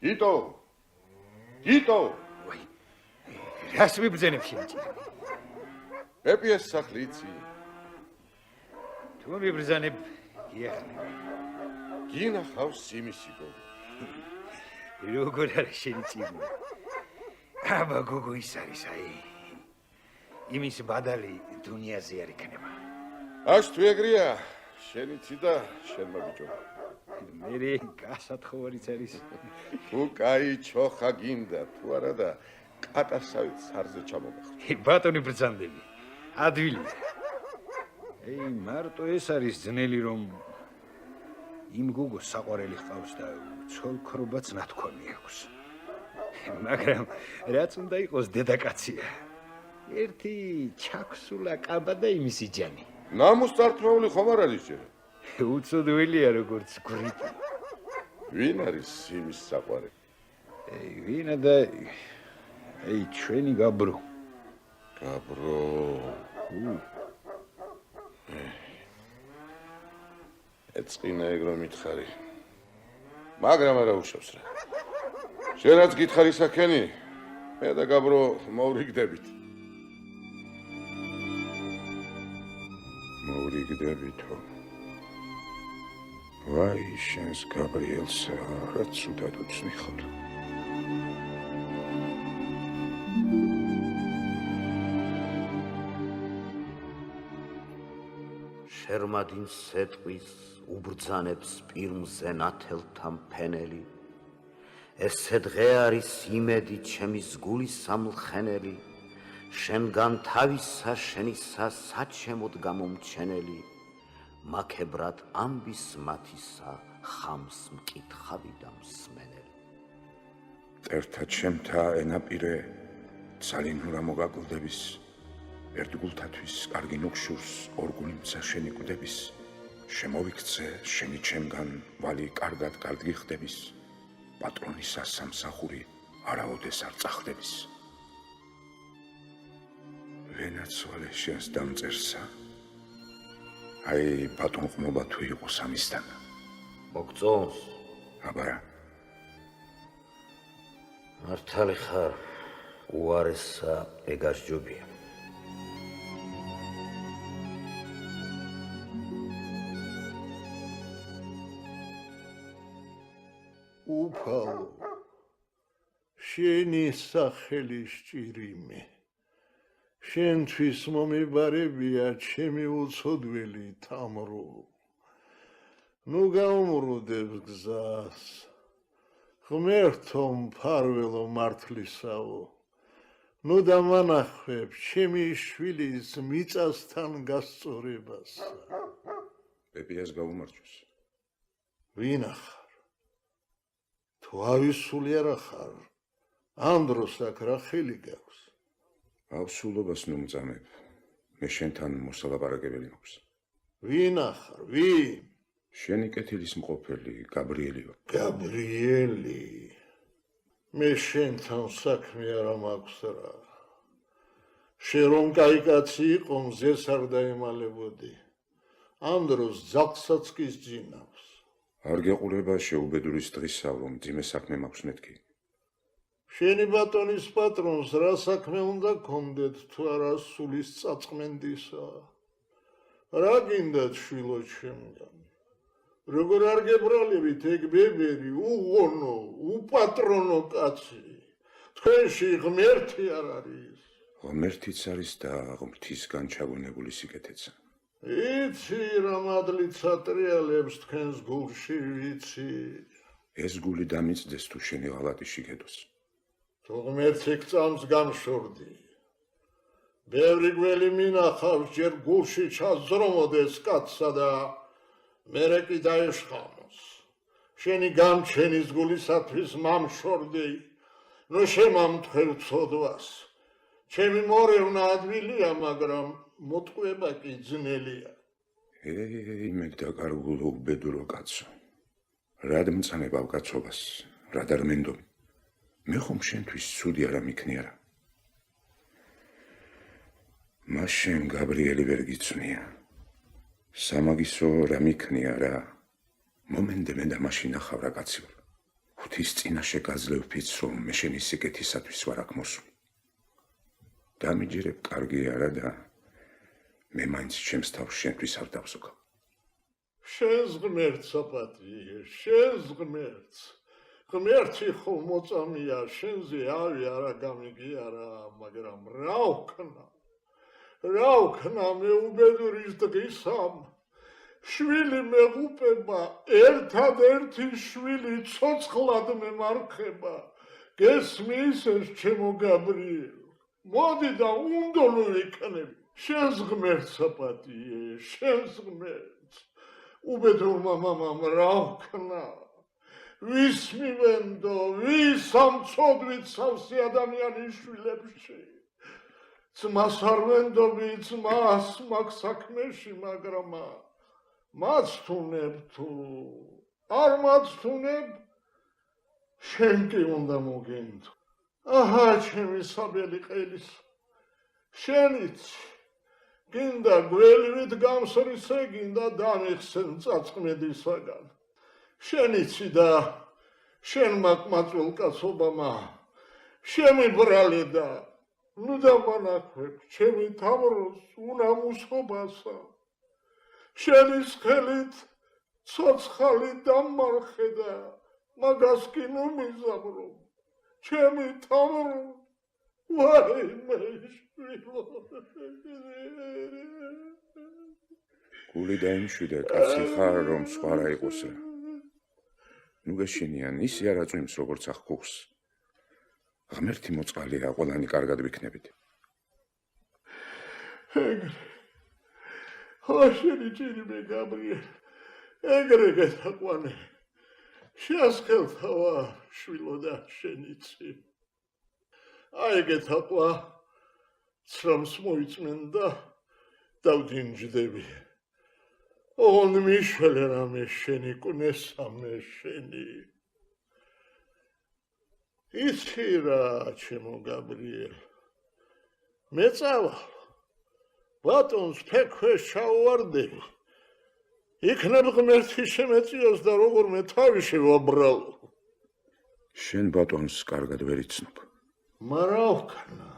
გიტო! რას ვიბრძენებ შენ? პეპიას სახლი იცი? თუ ვიბრძანებ, იხნე. გინახავს იმისი გოგო. როგორ არის შენი ჭირიმე? აბა გოგო ის არის აი იმის ბადალი დუნიაზე არ იქნება. აშ თუ ეგრეა, შენიცი და შენმა ბიჭო. მე გასათხოვარიც არის. თუ კაი ჩოხა გინდა, თუ არა და კატასავით სარზე ჩამოგახვრ. ბატონი ბრძანდები. ადვილია. ეი მარტო ეს არის ძნელი რომ იმ გოგოს საყვარელი ჰყავს და ცოლქრობაც ნათქვამი აქვს. მაგრამ რაც უნდა იყოს დედაკაცია. ერთი ჩაქსულა კაბა და იმისი ჯანი. ნამუს წართმეული ხომ არ არის ჯერ? უცოდველია როგორც გრიპი. ვინ არის იმის საყვარელი? ეი ვინა და ეი ჩვენი გაბრო. გაბრო. ეწყინა ეგრო მითხარი. მაგრამ არა უშავს რა. შენაც გითხარი საქენი, მე და გაბრო მოვრიგდებით. მოვრიგდებითო. ვაი შენს გაბრიელსა, რა ცუდად უცნი ხარ. შერმადინს სეტყვის უბრძანებს პირმზე ნათელთა მფენელი. ესე დღე არის იმედი ჩემის გულის სამლხენელი. შენგან თავისა შენისა საჩემოდ გამომჩენელი. მაქებრად ამბის მათისა ხამს მკითხავი და მსმენელი. მტერთა ჩემთა ენაპირე ძალიან რა მოგაკლდების ერთგულთათვის კარგი ნუქშურს ორგული მცა შენი კვდების შემოვიქცე შენი ჩემგან ვალი კარგად გარდგიხდების პატრონისა სამსახური არაოდეს არ წახდების ვენაცვალე შენს დამწერსა აი პატრონყმობა თუ იყოს ამისთან მოგწონს აბარა მართალი ხარ უარესა ეგასჯობია უფალო შენი სახელი სჭირიმე შენთვის მომებარებია ჩემი უცოდველი თამრო ნუ გაუმრუდებ გზას ღმერთო მფარველო მართლისაო ნუ დამანახვებ ჩემი შვილის მიწასთან გასწორებას პეპიას გაუმარჯოს ვინა ხარ თუ ავისული არა ხარ ამ დროს აქ რა ხელი გაქვს ავსულობას ნუ მწამებ მე შენთან მოსალაპარაკებელი მაქვს ვინა ხარ ვინ შენი კეთილის მყოფელი გაბრიელი ვარ გაბრიელი მე შენთან საქმე არა მაქვს რა შენ რომ კაი კაცი იყო მზეს არ დაემალებოდი ამ დროს ძაღლსაც კი სძინავს არ გეყურება შეუბედურის დღისა რომ ძიმე საქმე მაქვს მეთქი შენი ბატონის პატრონს რა საქმე უნდა გქონდეთ თუ არა სულის წაწმენდისა რა გინდათ შვილო ჩემგან როგორ არ გებრალებით ეგ ბებერი უღონო უპატრონო კაცი თქვენში ღმერთი არ არის ღმერთიც არის და ღმრთისგან ჩაგონებული სიკეთეცა იცი რა მადლიცა ტრიალებს თქვენს გულში ვიცი ეს გული დამიწდეს თუ შენი ღალატი შიგედოს თუ ღმერთი გწამს გამშორდი ბევრი გველი მინახავს ჯერ გულში ჩაზრომოდეს კაცსა და მერე კი დაეშხამოს შენი გამჩენის გულისათვის მამშორდი ნუ შემამთხევ ცოდვას ჩემი მორევნა ადვილია მაგრამ მოტყუება კი ძნელია იმედ და კარგულო უბედურო კაცო რად მწამებავ კაცობას რად არ მენდობ მე ხომ შენთვის ცუდი არა მიქნიარა მაშინ გაბრიელი ვერ გიცნია სამაგისო რა მიქნიარა მომენდე და მაშინ ახავრა კაცი ვარ ღვთის წინაშე გაძლევფიც რომ მე შენი სიკეთისათვის ვარ აქ მოსული დამიჯერებ კარგი არა და მე მაინც ჩემს თავს შენთვის არ დავზოგავ შენს ღმერთს აპატიე შენს ღმერთს ღმერთი ხო მოწამია შენზე ავი არა გამიგიარა, მაგრამ რა ვქნა მე უბედურის დღისამ შვილი მეღუპება, ერთადერთი შვილი ცოცხლად მემარხება, გესმის ეს ჩემო გაბრიელ, მოდი და უნდოლო ვიქნები, შენს ღმერთს აპატიე, შენს ღმერთს, უბედურმა მამამ რა ვქნა, ვის მივენდო, ვის ამცოდვით სავსე ადამიანის შვილებში, ძმას არ ვენდობი, ძმას მაგ საქმეში, მაგრამ მაცთუნებ თუ არ მაცთუნებ, შენ კი უნდა მოგენდო. აჰა, ჩემი საბელი ყელის, შენიც გინდა გველივით გამსრისე, გინდა დამიხსენ წაწმედისაგან. შენიცი და შენ მაკმაწულ კაცობამა, შემიბრალე და ნუ დამანაქვებ ჩემი თამროს უნამუსობასა. შენის ხელით ცოცხალი დამარხე და მაგას კი ნუ მიზამრო, ჩემი თამრო, ვაიმე შვილო. გული დაიმშვიდე, კაცი ხარ, რომ სხვა რა იყოს რა. ნუ გეშინიან, ისე არა წვიმს, როგორც ახქუხს. ღმერთი მოწყალია, ყველანი კარგად ვიქნებით. ხოშენი ჭირიმე გაბრიელ, ეგრე გეთაყვანე, შეასხელთავა შვილო და შენიცი. აი გეთაყვა, ცრამს მოიწმენ და დავდინჯდები. ოღონდ მიშველე რამე შენი კუნესამე შენი. იცი რა, ჩემო გაბრიელ, მე წავალ. ბატონს ფექვეს ჩაუვარდები, იქნებ ღმერთი შემეწიოს და როგორმე თავი შევაბრალო. შენ ბატონს კარგად ვერ იცნობ. მარა ვქნა.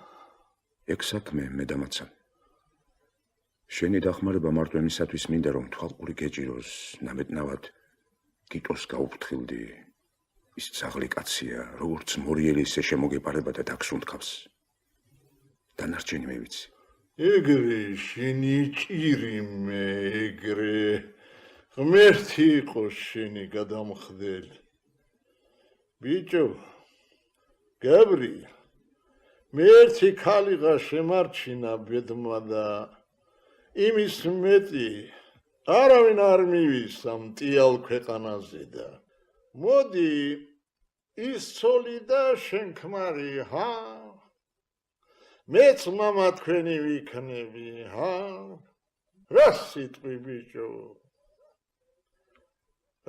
ეგ საქმე მე დამაცან. შენი დახმარება მარტო იმისათვის მინდა, რომ თვალყური გეჭიროს, ნამეტნავად გიტოს გაუფრთხილდი. ის ძაღლი კაცია, როგორც მორიელი ისე შემოგეპარება და დაგსუნთქავს. დანარჩენი მე ვიცი. ეგრე შენი ჭირიმე, ეგრე ღმერთი იყოს შენი გადამხდელი. ბიჭო, გაბრიელ, მე ერთი ქალიღა შემარჩინა ბედმა და იმის მეტი არავინ არ მივისა მტიალ ქვეყანაზე და მოდი ის ცოლი და შენ ქმარი, ჰა? მეც მამა თქვენი ვიქნები, ჰა? რა სიტყვი ბიჭო?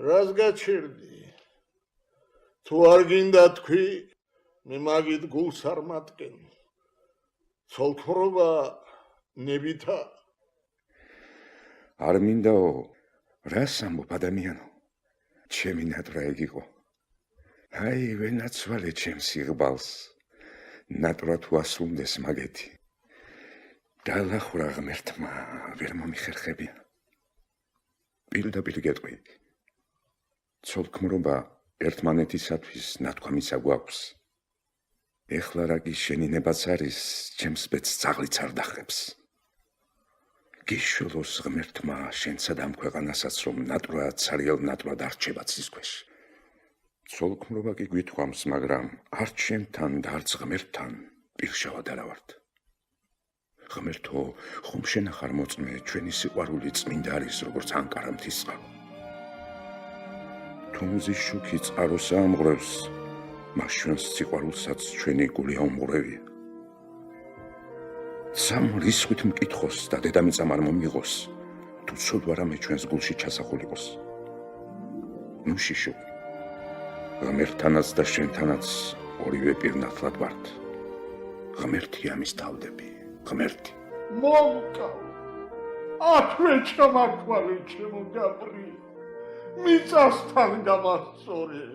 რას გაჩერდი? თუ არ გინდა თქვი, მე მაგით გულს არ მატკენ. ცოლქმრობა ნებითა. არ მინდაო, რას ამბობ ადამიანო? ჩემი ნატრა ეგ იყო. აი, ვენაცვალე ჩემს იღბალს. ნატრა თუ ასრულდეს მაგეთი. დალახვრა ღმერთმა, ვერ მომიხერხებია. პირდაპირ გეტყვი. ცოლქმრობა ერთმანეთისათვის ნათქვამისა გვაქვს. ეხლა რა კი შენი ნებაც არის, ჩემს ბედს ძაღლიც არ დახებს. გიშველოს ღმერთმა შენსა და ამ ქვეყანასაც, რომ ნატრა ცარიელ ნატრად არ რჩება ცის ქვეშ. ცოლქმრობა კი გვითქვამს, მაგრამ არც შენთან და არც ღმერთთან პირშავად არა ვართ. ღმერთო, ხომ შენ ახარ მოწმე, ჩვენი სიყვარული წმინდა არის, როგორც ანკარა მთისწყალო. თუ მზის შუქი წყაროს აამღვრევს, მას ჩვენს სიყვარულსაც ჩვენი გული აუმღვრევია. სამ რისხვით მკითხოს და დედამიწამ არ მომიღოს, თუ ცოდვა რამე ჩვენს გულში ჩასახულიყოს. ნუ შიშო, ღმერთთანაც და შენთანაც ორივე პირნათლად ვართ. ღმერთი ამის თავდები, ღმერთი. მომკავ, აქვე ჩამარქვალი ჩემო გაბრიელ, მიწასთან გამასწორე,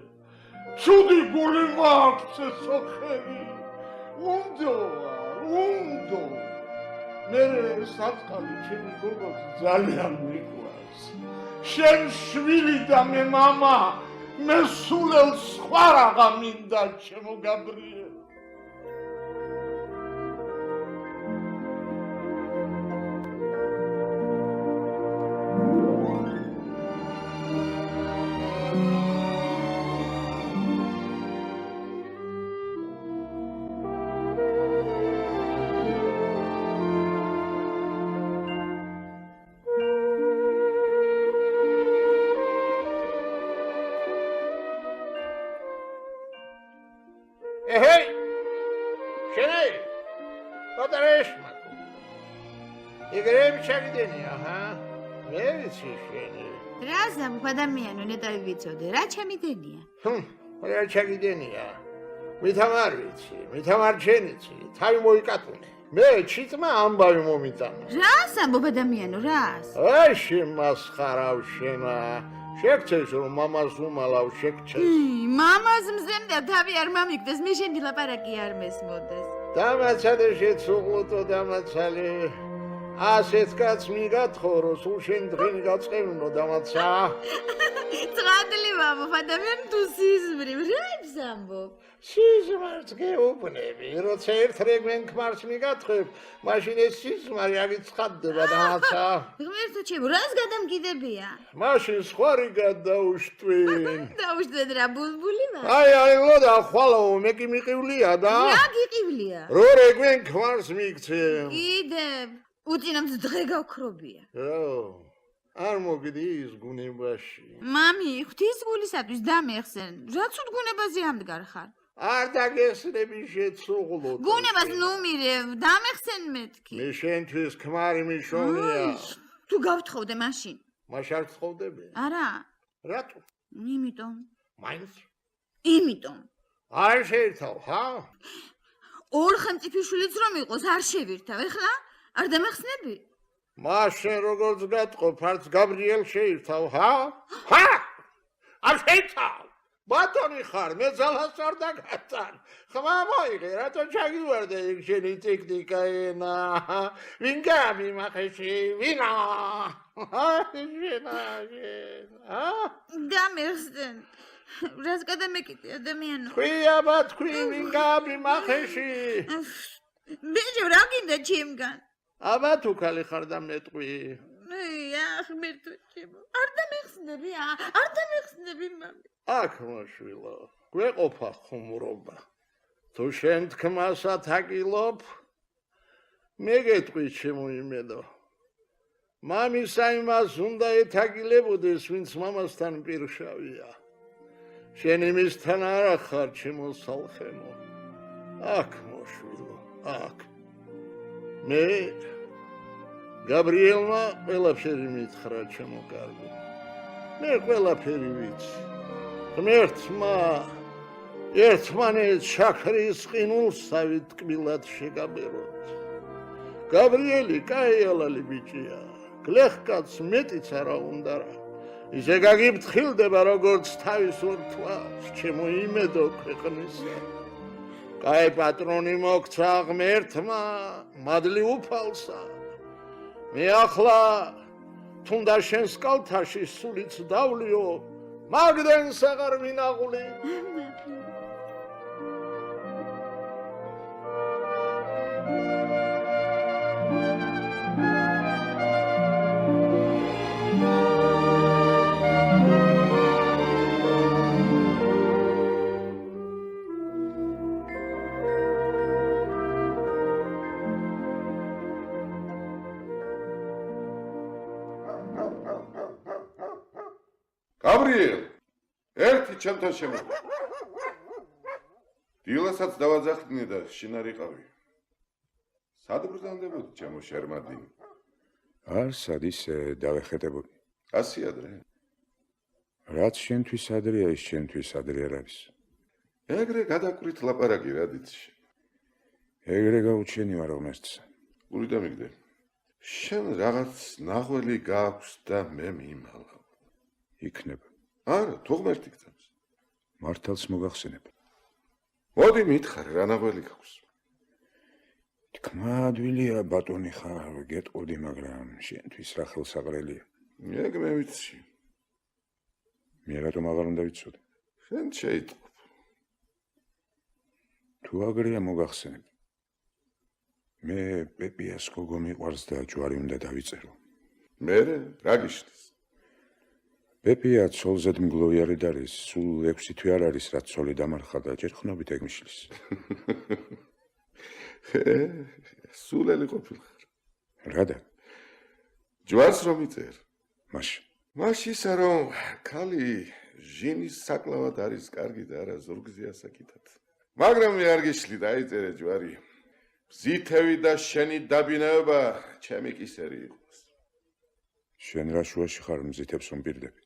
ცუდი გული მაქვს სოხები, უნდო. მე საწყალი ჩემი გოგოს ძალიან მიყვარს. შენ შვილი და მე მამა მე სულელ სხვა რაღა მინდა ჩემო გაბრიელ. Hey! Şenay! Odareşma. İgrem çekdin ya ha? Neresi şeni? რა ადამიანი ნეტავი ვიცოდე, რა ჩემი დენია. რა ჩაგიდენი ya? მითამარ ვიცი, მითამარ ჩენიცი, თავი მოიკატუნე. მე ჩიტმა ამბავი მომიტანა. რას ამბობ ადამიანო, რას? აი შემასხარავ შენა. შეგცეს რომ მამას უმალავ შეგცეს. მამას მზემდა თავი არ მომიგდეს, მე შენი ლაპარაკი არ მესმოდეს. დამაცადე შეცუღლუტო დამაცალე. ასეთ კაც მიგათხო რომ სულ შენ დღენი გაწყევნო დამაცა. წვადლი ვამბობ ადამიანი თუ სიზმრი, რებს ამბობ? სიზმარს გეუბნები, როცა ერთ რეგმენ ქმარს მიგათხებ, მაშინ ეს სიზმარი აღიცხადდება დამაცა. ღმერთო ჩემო, რას გადამგიდებია? მაშინ სხვა რიგად დაუშვენ. დაუშვენ რა ბულბული ვარ? აი, ლოდა ხვალო, მე კი მიყივლია და. რა გიყივლია? რო რეგმენ ქმარს მიგცემ. კიდევ უწინამთ დღე გავქრობია. რა, არ მოგდის გუნებაში. მამი, ღვთისმულისათვის დამეხსენ, რა ცუდ გუნებაზე ამდგარ ხარ? არ დაგეხსნები შეცუღლო. გუნებას ნუმირევ, დამეხსენ მეთქი. მე შენთვის ქმარი მიშონია. თუ გავთხოვდე მაშინ. მაშინ არ თხოვდები? არა. რატო? იმიტომ. მაინც? იმიტომ. არ შეირთავ, ხა? ორ ხელმწიფიშვილიც რომ იყოს, არ შევირთავ, ეხლა? არ დამეხსნები? მაშინ როგორც გატყობ, არც გაბრიელ შეირთავ, ხა? ხა? არ შეირთავ. ბატონი ხარ, მე ძალას არ დაგატან. ხმა მოიღე, რატო ჩაგივარდე იქ შენი ტექნიკა ენა? ვინ გამიმახეში, ვინა? შენა. დამეხსენ. რას გადამეკიდე ადამიანო? თქვი აბა თქვი ვინ გამიმახეში? ბიჭო, რა გინდა ჩემგან? აბა თუ ქალი ხარ და მეტყვი. ღმერთო ჩემო, არ დამეხსნები, არ დამეხსნები მამი. აქ მოშვილო, გვეყოფა ხუმრობა. თუ შენ თქმასა თაგილობ, მე გეტყვი ჩემო იმედო. მამისა იმას უნდა ეთაგილებოდეს, ვინც მამასთან პირშავია. შენ იმისთან არა ხარ, ჩემო სალხემო. აქ მოშვილო, აქ. მე გაბრიელმა ყველაფერი მითხრა ჩემო კარგო. მე ყველაფერი ვიცი. ღმერთმა ერთმანეთს შაქრის ყინულსავით ტკბილად შეგაბეროთ. გაბრიელი კაიალალი ბიჭია. გლეხკაც მეტიც არა უნდა რა. ისე გაგიფრთხილდება როგორც თავის ორთვას, ჩემო იმედო ქვეყნისა. კაი პატრონი მოგცა ღმერთმა, მადლი უფალსა. მე ახლა თუნდა შენს კალთაში სულიც დავლიო, მაგდენს აღარ ვინაღული. გაბრიელ, ერთი ჩემთან შემოვა. დილასაც დავაძახდნენ და შინარიყავი. სად ბრდანდებოდი ჩემო შერმადინი? არ სად ისე დავეხეტებოდი. ასე ადრე. რაც შენთვის ადრეა, ის შენთვის ადრე არ არის. ეგრე გადაკვირით ლაპარაკი რა დიცი. ეგრე გაუჩენი ვარ ღმერთსა. ური დამიგდე. შენ რაღაც ნაღველი გაქვს და მე მიმალა. იქნება. არა, თუ ღმერთი გწევს. მართალს მოგახსენებ. მოდი მითხარი, რა ნაღველი გაქვს? თქმა ადვილია ბატონი ხარ, გეტყოდი, მაგრამ შენთვის რა ხელსაყრელია. ეგ მე ვიცი. მე რატომ აღარ უნდა ვიცოდე? შენ შეიტყო. თუ აგრია მოგახსენებ. მე პეპიას გოგო მიყვარს და ჯვარი უნდა დავიწერო. მე რა გიშლის? პეპია ცოლზედ მგლოვიარი და არის, სულ 6 თვე არ არის, რაც ცოლი დამარხა და ჯერ ხნობით ეგ მიშლის. სულელი ყოფილხარ. რადა? ჯვარს რომ იწერ. მაშინ. მაშისა რომ ქალი ჟინის საკლავად არის კარგი და არა ზურგზე ასაკითად. მაგრამ მე არ გიშლი დაიწერე ჯვარი. ზითევი და შენი დაბინაება ჩემი კისერი იყოს. შენ რა შუაში ხარ მზითებს რომ პირდები?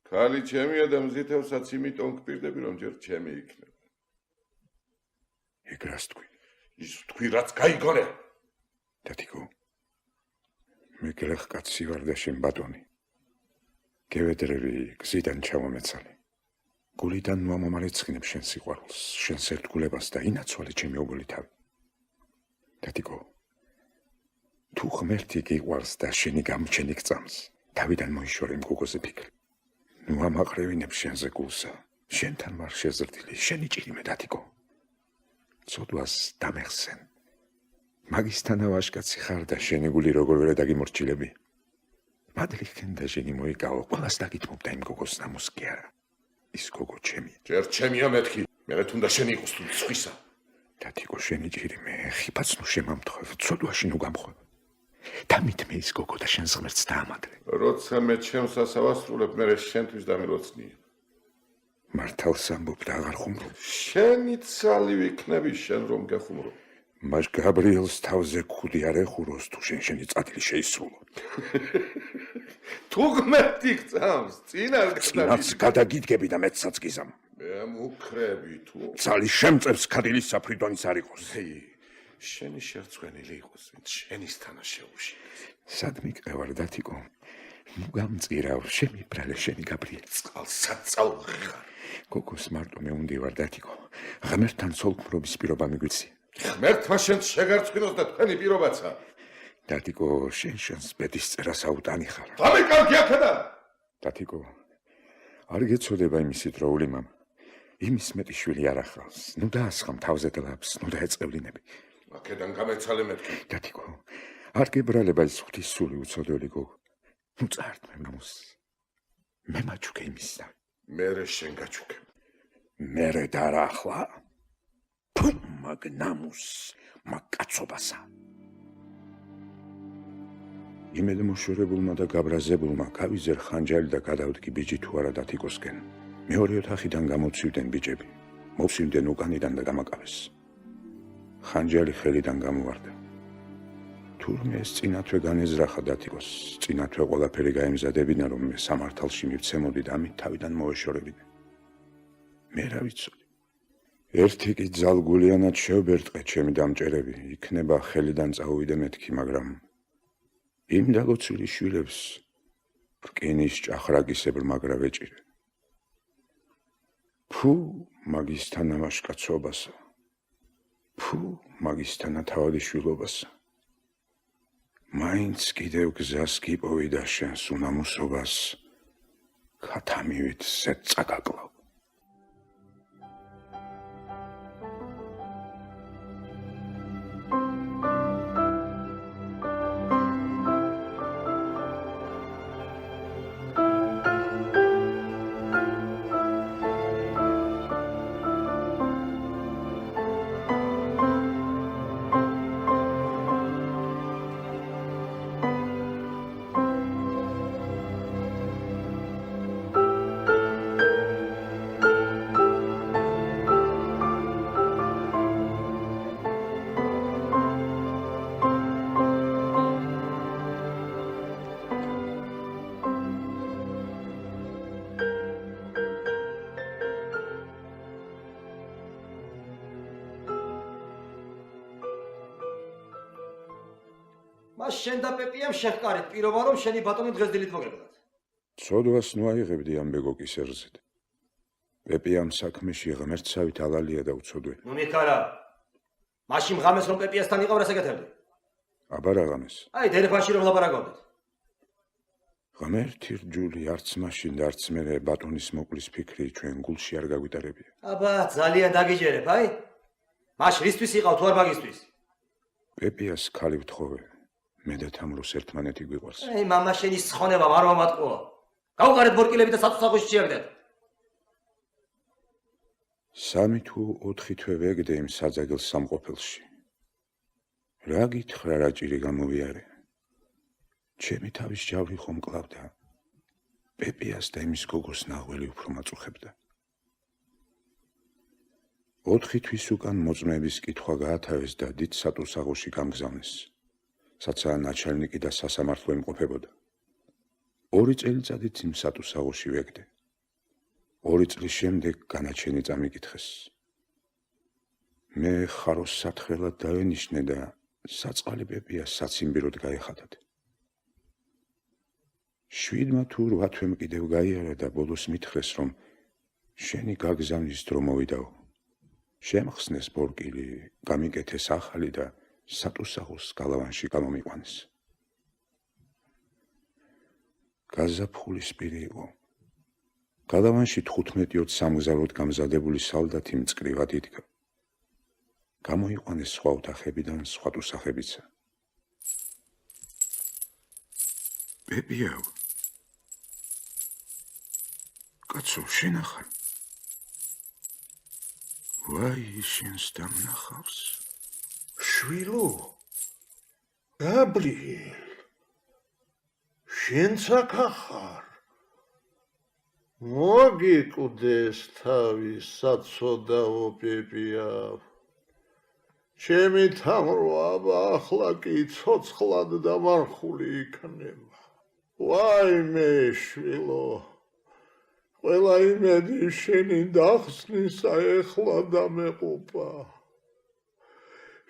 ქალი ჩემია და მზითევსაც იმიტომ გპირდები რომ ჯერ ჩემი იქნება. ეგ რას თქვი? ის თქვი რაც გაიგონე. დათიკო. მე გლეხ კაცი ვარ და შენ ბატონი. გევედრები გზიდან ჩავამეცალე. გულიდან მომამარეცხინებ შენ სიყვარულს, შენ სერტყულებას და ინაცვალე ჩემი ობოლი თავი. დათიკო. თუ ღმერთი გიყვარს და შენი გამჩენი გწამს, თავიდან მოიშორე მგოგოზე ფიქრი. ნუ ამაყრევინებ შენზე გულსა, შენთან ვარ შეზრდილი, შენი ჭირიმე დათიკო. ცოდვას დამეხსენ. მაგისთანა ვაშკაცი ხარ და შენი გული როგორ ვერ დაგიმორჩილები. მადლიხენ და შენი მოიკავო, ყველას დაგითმობ და იმ გოგოს ნამოს კი არა. ის გოგო ჩემია. ჯერ ჩემია მეთქი, მე თუნდა შენი იყოს თუ სხვისა. დათიკო შენი ჭირიმე, ხიფაც ნუ შემამთხოვ, ცოდვაში ნუ გამხვევ. დამითმე ის გოგო და შენს ღმერთს დაამადლე. როცა მე ჩემს ასავასრულებ, მე შენთვის დამილოცნია. მართალს ამბობ და აღარ ხუმრობ. შენი ცალი ვიქნები შენ რომ გახუმრო. მას გაბრიელს თავზე ქუდი არ ეხუროს თუ შენი წადილი შეისრულო. თუ ღმერთი გწამს, წინ არ წინაც გადაგიდგები და მეცაც გიზამ. მე მუქრები თუ ცალი შემწევს ქადილის საფრიდონის არ იყოს. შენი შერცვენილი იყოს, ვინც შენისთანა შეუშინდეს. სად მიყევარ დათიკო? ნუ გამწირავ, შემიბრალე შენი გაბრიელი. წყალსაწალღი ხარ. გოგოს მარტო მე უნდივარ დათიკო. ღმერთთან ცოლქმრობის პირობა მიგვიცი. ღმერთმა შენ შეგარწმინოს და თქვენი პირობაცა. დათიკო, შენს ბედის წერას აუტანი ხარ. დამეკარგი აქედან. დათიკო, არ გეცოდება იმისი დროული მამა. იმის მეტი შვილი არ ახავს. ნუ დაასხამ თავზე დლაბს, ნუ დაეწყევლინები. აქედან გამეცალე მეთქი. დათიკო, არ გებრალება ის ღვთის სული უცოდველი გოგო. ნუ წაართმე მამოს. მე მაჩუქე იმისა. მე შენ გაჩუქე. მე და რა ახლა? ფუ, მაგნამუს, მაგკაცობასა. იმედმოშორებულმა და გაბრაზებულმა გავიზერ ხანჯალი და გადავდგი ბიჭი თუ არა დათიკოსკენ. მეორე ოთახიდან გამოცივდნენ ბიჭები. მოვსივდნენ უკანიდან და გამაკავეს. ხანჯალი ხელიდან გამოვარდა. თურმე ეს წინათვე განეზრახა დათიკოს. წინათვე ყველაფერი გაემზადებინა რომ მე სამართალში მივცემოდი და ამით თავიდან მოვეშორებინე. მე რა ვიცოდი. ერთი კი ძალგულიანად შევბერტყე ჩემი დამჭერები, იქნება ხელიდან წაუვიდე მეთქი, მაგრამ იმ დალოცვილი შვილებს რკინის ჭახრაგისებრ მაგრა ვეჭირე. ფუ, მაგისთანა ვაშკაცობასა. ფუ, მაგისთანა თავადი შვილობასა. მაინც კიდევ გზას გიპოვი და შენს უნამუსობას ქათამივით ზედ წაგაკლავ. მას შენ და პეპიამ შეხკარეთ პირობა რომ შენი ბატონი დღეს დილით მოგებოდათ. ცოდვას ნუ აიღებდი ამ ბეგოკის ერზედ. პეპიამ საქმეში ღმერთსავით ალალია და უცოდველი. ნუ მიქარა. მაშინ ღამეს რომ პეპიასთან იყავ რა საკეთებდი? აბა რა ღამეს? აი დერეფანში რომ ლაპარაკობდით. ღმერთი რჯული არც მაშინ და არც მერე ბატონის მოკლის ფიქრი ჩვენ გულში არ გაგვიტარებია. აბა, ძალიან დაგიჯერებ, აი. მაშ რისთვის იყავ თუ არ მაგისთვის? პეპიას ქალი ვთხოვე. მე და თამროს ერთმანეთი გვიყვარს. აი, მამა შენი სხონება არ მომატყუა. გავუყარეთ ბორკილები და საწუხაროში შეაგდეთ. 3 თუ 4 თვე ვეგდე იმ საძაგელს სამყოფელში. რა გითხრა რა ჭირი გამოვიარე? ჩემი თავის ჯავრი ხომ კლავდა. პეპიას და იმის გოგოს ნაღველი უფრო მაწუხებდა. 4 თვის უკან მოწმეების კითხვა გაათავეს და დიდ სატუსაღოში გამგზავნეს, საცა ნაჩალნიკი და სასამართლო იმყოფებოდა. 2 წელიწადით იმ სატუსაღოში ვეგდე. 2 წლის შემდეგ განაჩენი წამიკითხეს. მე ხაროს სათხელად დავენიშნე და საწყალი პეპიას საციმბიროდ გაეხადათ. 7 თუ 8 თვემ კიდევ გაიარა და ბოლოს მითხრეს, რომ შენი გაგზავნის დრო მოვიდაო. შემხსნეს ბორკილი, გამიკეთეს ახალი და სატუსაღოს გალავანში გამომიყვანეს. გაზაფხულის პირი იყო. გალავანში 15-20 სამგზავროდ გამზადებული სალდათი მწკრივად იდგა. გამოიყვანეს სხვა ოთახებიდან სხვა ტუსაღებიცა. პეპიაო, კაცო, შენ ახარ? ვაი, შენს დამნახავს. შვილო, გაბრიელ, შენც აქ ახარ. მოგიკვდეს თავის საცოდაო პეპიაო. ჩემი თამრო აბა ახლა კი ცოცხლად დამარხული იქნება. ვაიმე შვილო, ყველა იმედი შენი დახსნისა ეხლა დამეყופה.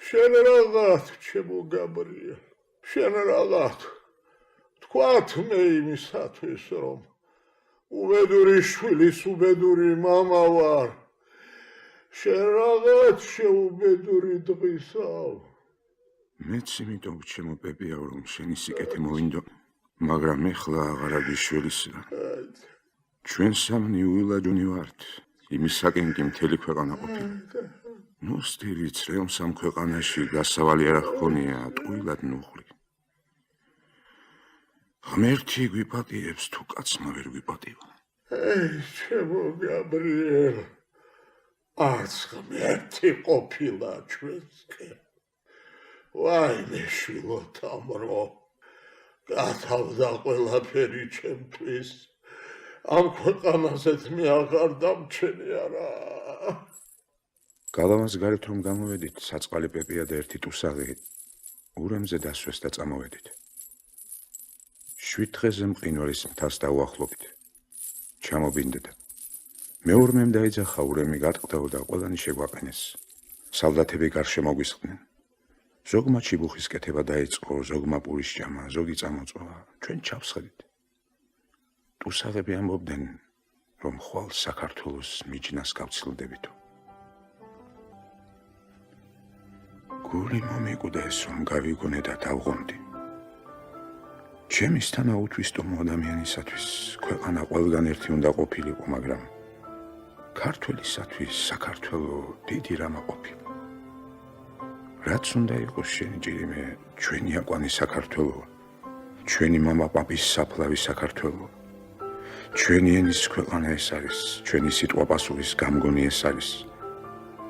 შენ რაღაც ჩემო გაბრიელ, შენ რაღაც თქვათ მე იმისათვის, რომ უბედური შვილის უბედური მამა ვარ. შენ რაღაც შეუბედური დღისავ. მეც იმიტომ ჩემო პეპიაო, რომ შენი სიკეთე მოვინდო, მაგრამ ეხლა აღარა გიშველისა. ჩვენ სამნი უილაჯუნი ვართ, იმისაკენ კი მთელი ქვეყანა ყოფილა. ნუ სტილიც რეომ სამ ქვეყანაში გასავალი არ ჰქონია, ტყუილად ნუხრი. ღმერთი გვიპატიებს თუ კაცმა ვერ გვიპატივა. ჩემო გაბრიელ, არც ღმერთი ყოფილა ჩვენსკენ. ვაიმე შვილო თამრო, გათავდა ყველაფერი ჩემთვის. ამ ქვეყანაზეც მე აღარ დამჩენი არა. გალავანს გარეთ რომ გამოვედით, საწყალი პეპია და ერთი ტუსაღი ურემზე დასვეს და წამოვედით. 7 დღეზე მყინვარის მთას დაუახლოვით. ჩამობინდეთ. მეორმემ დაიძახა ურემი გატყდაო და ყველანი შეგვაყენეს. სალდათები გარშემო გვისხდნენ. ზოგმა ჩიბუხის კეთება დაიწყო, ზოგმა პურის ჭამა, ზოგი წამოწვა, ჩვენ ჩავსხედით. ტუსაღები ამბობდნენ, რომ ხვალ საქართველოს მიჯნას გავცილდებითო. გული მომიკვდეს, რომ გავიგონე და დავღონდი. ჩემის თანაუთვისტომო ადამიანისათვის ქვეყანა ყველგან ერთი უნდა ყოფილიყო, მაგრამ ქართველისათვის საქართველო დიდი რამა ყოფილა. რაც უნდა იყოს შენი ჭირიმე, ჩვენი აკვანი საქართველო, ჩვენი მამა პაპის საფლავი საქართველო, ჩვენი ენის ქვეყანა ეს არის, ჩვენი სიტყვა პასუხის გამგონი ეს არის,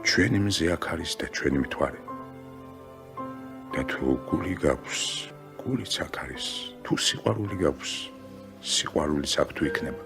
ჩვენი მზე აქ არის და ჩვენი მთვარე. და თუ გული გაქვს, გულიც აქ არის, თუ სიყვარული გაქვს, სიყვარულიც აქ თუ იქნება.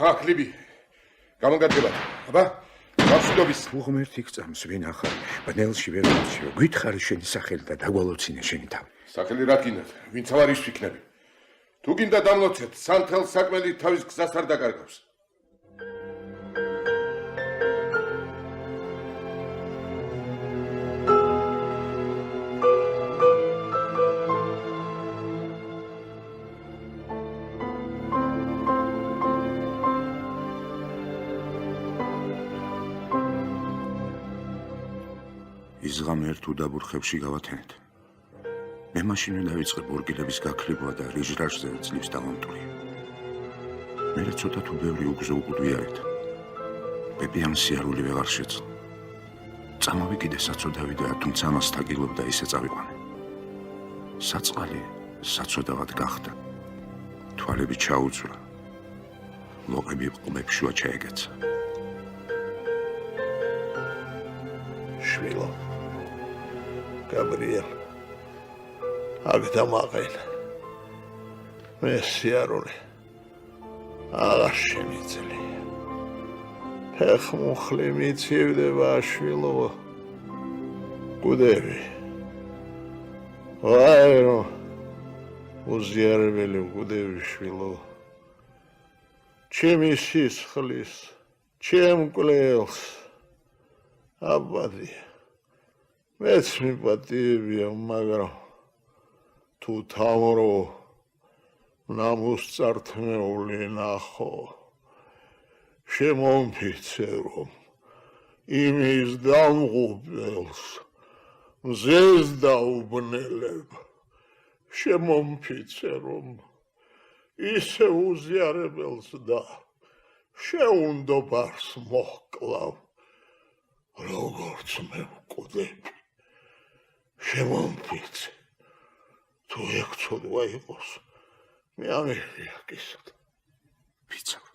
ახლა კლიბი გამოგადგებათ. აბა, გასწრობის უღმერთი გწამს ვინ ახარ ბნელში ვერ მორჩიო გითხარი შენი სახელი და დაგვალოცინე შენი თავი სახელი რა გინდათ ვინც არ ის ვიქნები თუ გინდა დამლოცეთ სანთელ საკმელი თავის გზას არ დაკარგავს ის ღამე ერთ უდაბურ ხევში გავათენეთ. მე მაშინვე დავიწყე ბორგილების გაქრიბვა და რიჟრაჟზე ძლივს დავამტვრია. მე ცოტა თუ ბევრი უგზო უგვდვიარეთ. პეპიან სიარული ვეღარ შეძლო. წამოვიკიდე საწოდავი და თუმცა ამას თაგილობდა ისე წავიყვანე. საწყალი საწოდავად გახდა. თვალები ჩაუძვრა. ლოყები ყბებს შუა ჩაეგეცა. შვილო გაბრიელ აქ დამაყენ მე სიარული აღარ შემიძლია ფეხმუხლი მიცივდება შვილო გუდები ვაირო უზიარებელი გუდები შვილო ჩემი სისხლის ჩემ კლელს აბადი მეც მიპატიებია მაგრამ თუ თავრო ნამუსწართმეული ნახო შემომფიცე რომ იმის დამღუპელს მზეს დაუბნელებ შემომფიცე რომ ისე უზიარებელს და შეუნდობარს მოჰკლავ როგორც მე ვკვდები შემომფიცე თუ ეგ ცოდვა იყოს მე ამერია კისად ფიცავ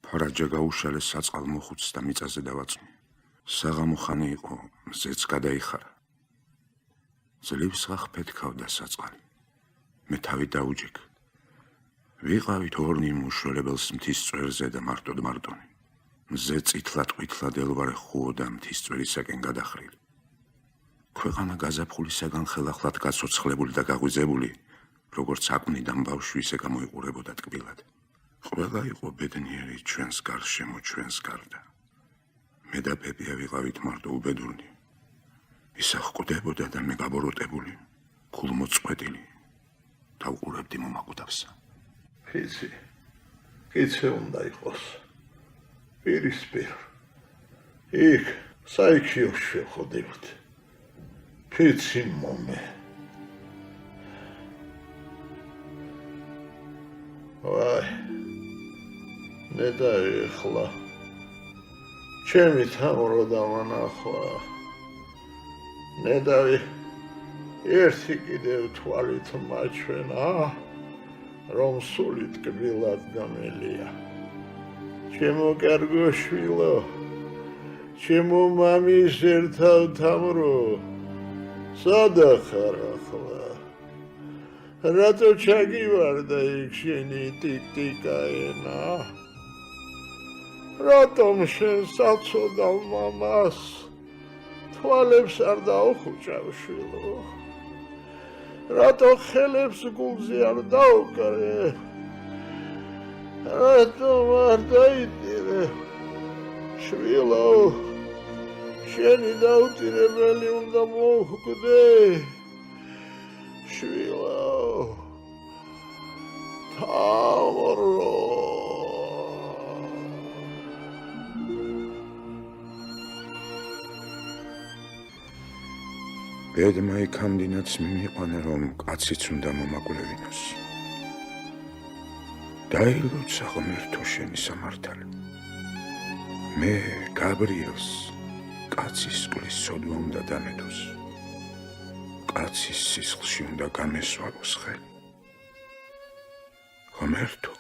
ფარაჯა გაუშალეს საწყალ მოხუცს და მიწაზე დავაწვი საღამო ხანი იყო მზეც გადაიხარა ძლივს აღფეთქავდა საწყალი მე თავი დაუჯექ ვიყავით ორნი მუშველებელს მთის წვერზე და მარტოდ-მარტონი მზე წითლად-ყვითლად ელვარე ხუოდა მთის წვერისაკენ გადახრილი. ქვეყანა გაზაფხულისაგან ხელახლად გაცოცხლებული და გაღვიძებული, როგორც აკვნიდან ბავშვი ისე გამოიყურებოდა ტკბილად. ყველა იყო ბედნიერი ჩვენს გარშემო ჩვენს გარდა. მე და პეპია ვიყავით მარტო უბედურნი. ის აღკვდებოდა და მე გაბოროტებული, ქულმოწყვეტილი. დავყურებდი მომაკვდავსა. ფიცი კიცე უნდა იყოს პირისპირ იქ საიქიოში ვეходებთ ფიცი მომე ვაი ნედაი ახლა ჩემი თამრო დავანახვა ნედაი ერთი კიდევ თვალით მაჩვენა რომ სული ტკბილად გამელია ჩემო კარგო შვილო ჩემო მამის ერთავ თამრო სადა ხარ ახლა რატო ჩაგივარდა იქ შენი ტიკ-ტიკა ენა რატომ შენ საწოდავ მამას თვალებს არ დაუხუჭავ შვილო რატო ხელებს გულზე არ დაუკრე რატომ არ დაიტირე შვილო შენი დაუტირებელი უნდა მოუხდე შვილო თამრო ბედმა იქამდინაც მიმიყვანა რომ კაციც უნდა მომაკვლევინოს დაილოცა ღმერთო შენი სამართალი მე გაბრიელს კაცის სკლის სოდვა უნდა დამედოს კაცის სისხლში უნდა გამესვაგოს ხელი ღმერთო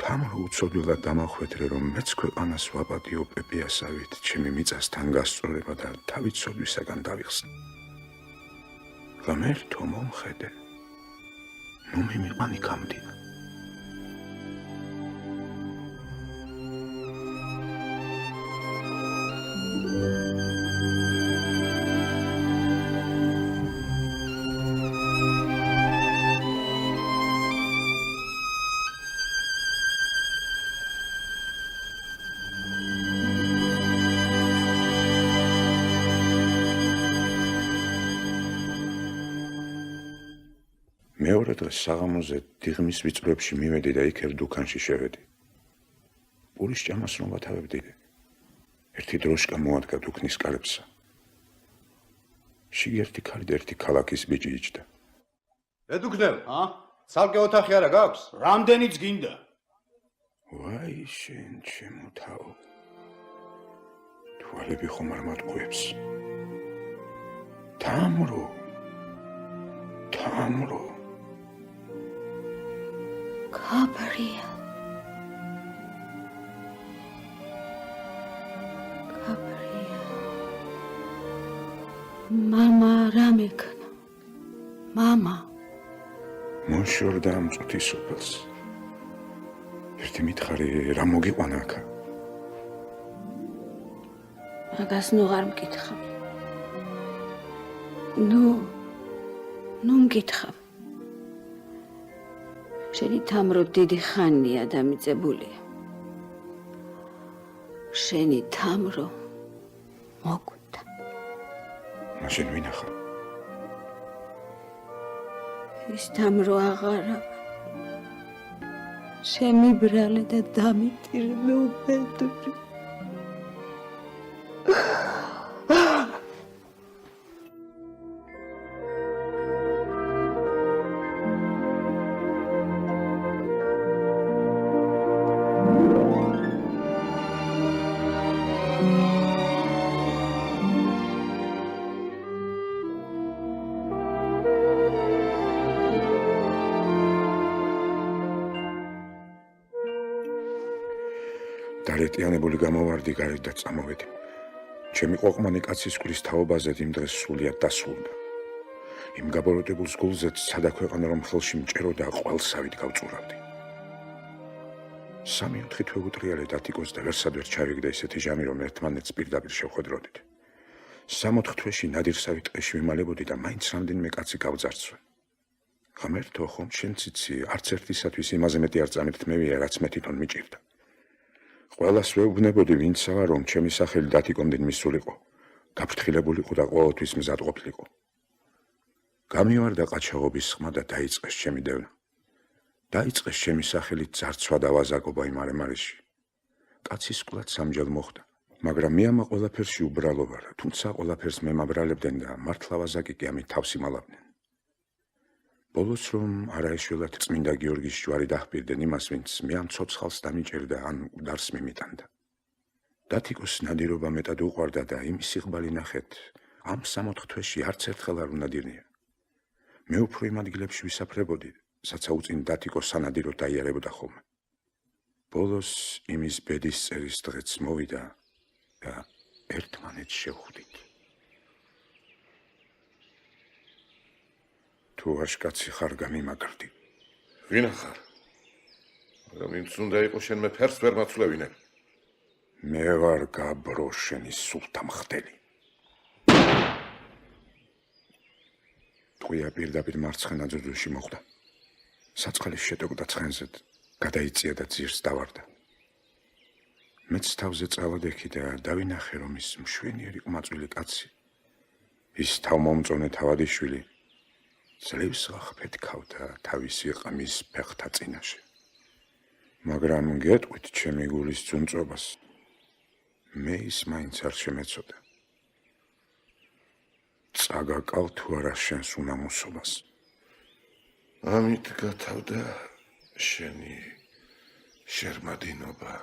თამრო უცოდვილად დამახვედრე რომ მეც ქვეყანას ვაპატიო პეპიასავით ჩემი მიწასთან გასწორება და თავით სოდვისაგან დავიხსნე ღმერთო მომხედე ნუ მიმიყვან იქამდე მეორე დღეს საღამოზე დიღმის ვიწროებში მივედი და იქ ერთ დუქანში შევედი. პურის ჭამას რომ ვათავებდი, ერთი დროშკა მოადგა დუქნის კარებსა. შიგ ერთი ქალი და ერთი ქალაქის ბიჭი იჯდა. ედუქნელ, ცალკე ოთახი არა გაქვს? რამდენიც გინდა? ვაი შენ ჩემო თავ. თვალები ხომ არ მატყუებს. თამრო. გაბრიელ. მამა რა მეკნა? მამა. მოშორდა ამ წუთის სოფელს. ერთი მითხარი რა მოგიყვანა აქა? მაგას ნუ არ მკითხავ. ნუ მკითხავ. შენი თამრო დიდი ხანია დამიწებულია. შენი თამრო მოკვდა. მაშინ ვინახა? ის თამრო აღარა. შემიბრალე და დამიტირე უბედური. დარეტიანებული გამოვარდი გარეთ და წამოვედი. ჩემი ყვაყმანი კაცის კვლის თაობაზე იმ დღეს სულიად დასრულდა. იმ გაბოროტებულ სგულზეც სადა ქვეყანა რომ ხელში მჭერო და ყველსავით გავწურავდი. 3-4 თვე უტრიალე დათიკოს და ვერსად ვერ ჩავიგდა ისეთი ჟამი რომ ერთმანეთს პირდაპირ შევხვედროდით. 3-4 თვეში ნადირსავით ტყეში ვიმალებოდი და მაინც რამდენიმე კაცი გავძარცვე. ღმერთო ხომ შენ ციცი არც ერთისათვის იმაზე მეტი არ წამეთქმევია რაც მე თვითონ მიჭირდა. ყველას ვეუბნებოდი ვინცაა რომ ჩემი სახელი დათიკომდენ მისულიყო, გაფრთხილებულიყო და ყოველთვის მზად ყოფილიყო. გამივარდა ყაჩაღობის ხმა და დაიწყეს ჩემი დევნა. დაიწყეს ჩემი სახელით ძარცვა და ვაზაკობა იმ არემარეში. კაცის კვლაც სამჯერ მოხდა, მაგრამ მე ამა ყველაფერში უბრალო ვარ, თუმცა ყველაფერს მემაბრალებდნენ და მართლა ვაზაკი კი ამით თავს იმალავდნენ. ბოლოს რომ არაეშველად წმინდა გიორგის ჯვარი დახპირდნენ იმას, ვინც მე ამ ცოცხალს დამიჭერდა ან უდარს მიმიტანდა. დათიკოს ნადირობა მეტად უყვარდა და იმის სიღბალი ნახეთ, ამ 3-4 თვეში არც ერთხელ არ უნადირნია. მე უფრო იმ ადგილებში ვისაფრებოდი, საცა უწინ დათიკო სანადირო დაიარებოდა ხოლმე. ბოლოს იმის ბედის წერის დღეც მოვიდა და ერთმანეთს შევხვდით. თუ აშკაცი ხარ გამიმაგრდი. ვინა ხარ? მაგრამ ვინც უნდა იყოს შენ მე ფერს ვერ მაცვლევინებ. მე ვარ გაბრო შენი სულთამხდელი. ტყვია პირდაპირ მარცხენა ძუძუში მოხვდა. საწყალი შეტეკვდა ცხენზედ, გადაიწია და ძირს დავარდა. მეც თავზე წავადექი და დავინახე რომ ის მშვენიერი ყმაწვილი კაცი, ის თავმომწონე თავადიშვილი ძლევს აღფეთქავდა თავისი ყმის ფეხთა წინაშე. მაგრამ გეტყვით ჩემი გულის ძუნწობას, მე ის მაინც არ შემეცოდა. წაგაკავ თუ არა შენს უნამუსობას. ამით გათავდა შენი შერმადინობა.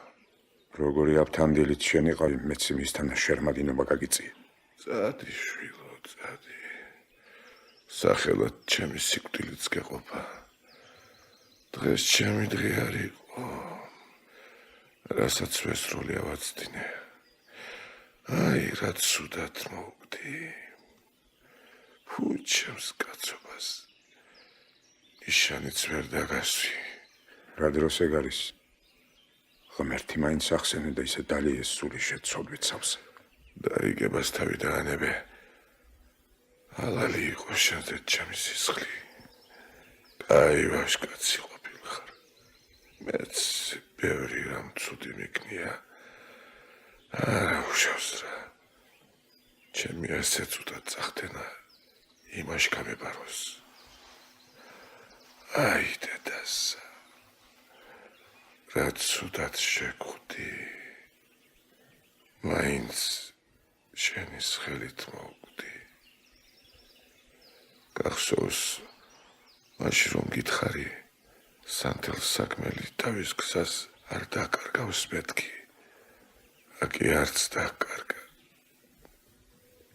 როგორი აფთანდილით შენიყავი, მეც იმისთანა შერმადინობა გაგიწია. წადი შვილო, წადი. სახელად ჩემი სიკვდილიც გეყოფა. დღეს ჩემი დღე არ იყო, რასაც ვესროლი ავაცდინე. აი, რაც სუდად მოვგდი. ფუ ჩემს კაცობას. ნიშანიც ვერ დაგასვი. რა დროს ეგ არის? ღმერთი მაინც ახსენე და ისე დალიეს სული შეცოდვით სავსე. დაიგებას თავი დაანებე. ალალი იყო შენზე ჩემი სისხლი. კაი ვაშკაცი ყოფილხარ. მეც ბევრი რამ ცუდი მიგნია. არა უშავს რა. ჩემი ასე ცუდად წახდენა იმაშ გამებაროს. აი დედასა, რა ცუდად შეგვხვდი. მაინც შენის ხელით მოვკვდი. გახსოვს, მაშინ რომ გითხარი, სანთელ საქმელი თავის გზას არ დაკარგავს მეთქი. აკი არც დაკარგა.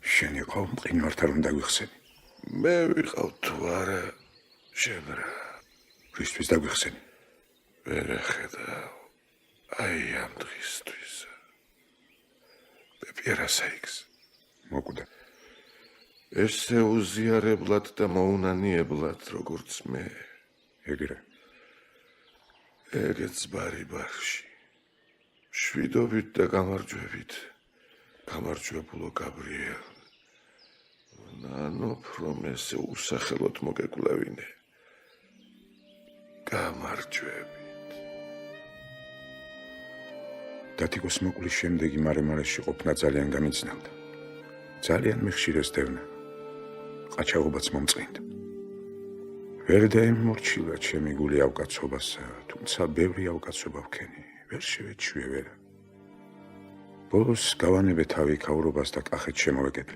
შენ იყავ მყინვართან რომ დაგვიხსენი. მე ვიყავ თუ არა, შენ რა. რისთვის დაგვიხსენი? ვერ ხედავ, აი ამ დღისთვის. პეპიერა საიქს. მოკვდა. ესე უზიარებლად და მოუნანიებლად, როგორც მე. ეგრე. ეგეც ბარი-ბარში. შვიდობით და გამარჯვებით. გამარჯვებულო გაბრიელ. ნანოფ რომ ესე უსახელოდ მოგეკვლევინე. გამარჯვებით. დათიკოს მოკვლის შემდეგი მარემარეში ყოფნა ძალიან გამიძნავდა. ძალიან მიხშირეს დევნა. ყაჩაღობაც მომწყინდა. ვერ დაემორჩილა ჩემი გული ავკაცობასა, თუმცა ბევრი ავკაცობა ვქენი, ვერ შევეჩვიე ვერა. ბოლოს გავანებე თავი ქაურობას და კახეთ შემოვეკეთე.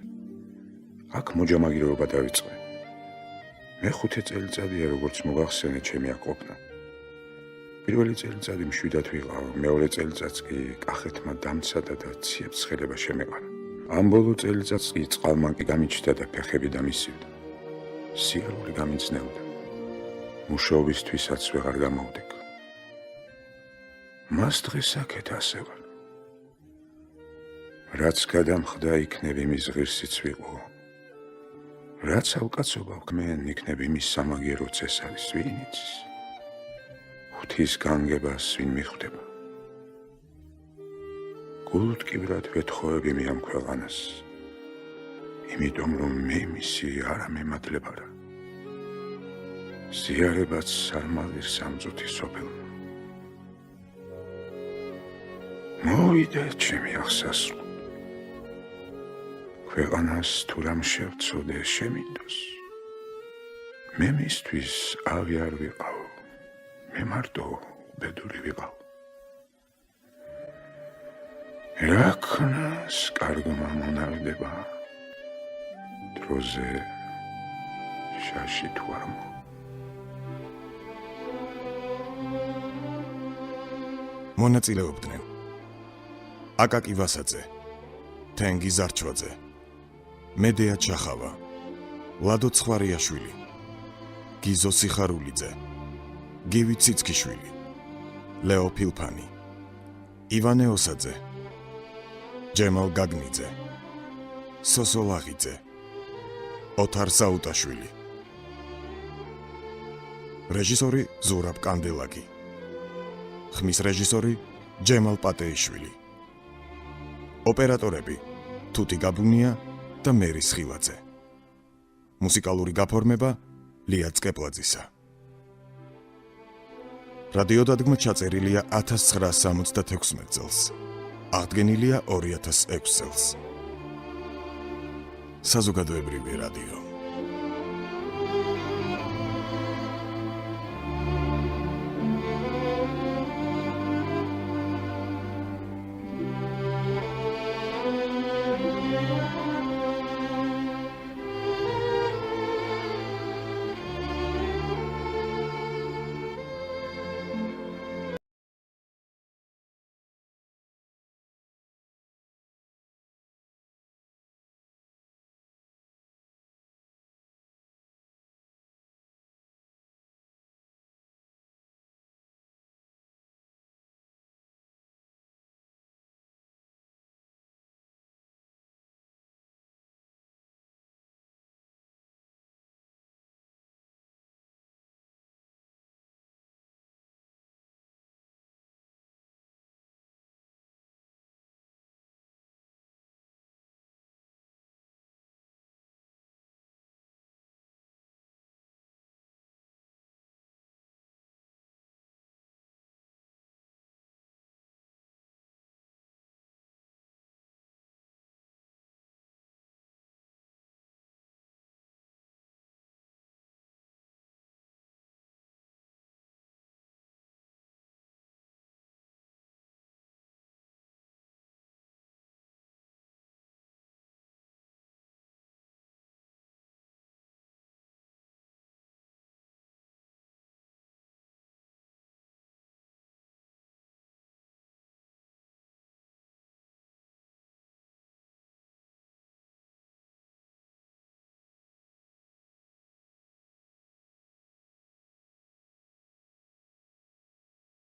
აქ მოჯამაგირება დავიწყე. მე 5 წელიწადია როგორც მოგახსენე ჩემი აქ ყოფნა. პირველი წელიწადი მშვიდად ვიყავ, მეორე წელიწადს კი კახეთმა დამცადა და ციებ-ცხელება შემეყარა. ამ ბოლო წელიწადს კი წყალმანკი გამიჩნდა და ფეხები დამისივდა. სიარული გამიძნელდა. მუშაობისთვისაც ვეღარ გამოვდექ. მას დღეს აქეთ ასე ვარ. რაც გადამხდა იქნებ იმის ღირსიც ვიყო. რაც ავკაცობა ვქმენ იქნებ იმის სამაგიერო წესარის ვინიც. ღვთის განგებას ვინ მიხვდება. გულთკივრად ვეთხოვები მე ამ ქვეყანას. იმიტომ რომ მე მისი არა მემადლებარა. ზიარებაც სარმალირს ამწუთი სოფელმა. მოვიდე ჩემი აღსასრულ. ქვეყანას თუ რამ შევწოდე შემინდოს. მე მისთვის ავი არ ვიყავ. მე მარტო ბედური ვიყავ. რა ქნას კარგმა მონავდება. დროზე შაში თუ არ მო. მონაწილეობდნენ აკაკი ვასაძე, თენგი ზარჩვაძე, მედეა ჩახავა, ლადო ცხვარიაშვილი, გიზო სიხარულიძე, გივი ციცქიშვილი, ლეო ფილფანი, ივანე ოსაძე, ჯემალ გაგნიძე, სოსო ლაღიძე, ოთარ საუტაშვილი, რეჟისორი ზურაბ კანდელაკი, ხმის რეჟისორი ჯემალ პატეიშვილი, ოპერატორები თუთი გაბუნია და მერი სხილაძე, მუსიკალური გაფორმება ლია წკეპლაძისა. რადიოდადგმა ჩაწერილია 1976 წელს, აღდგენილია 2006 წელს. საზოგადოებრივი რადიო.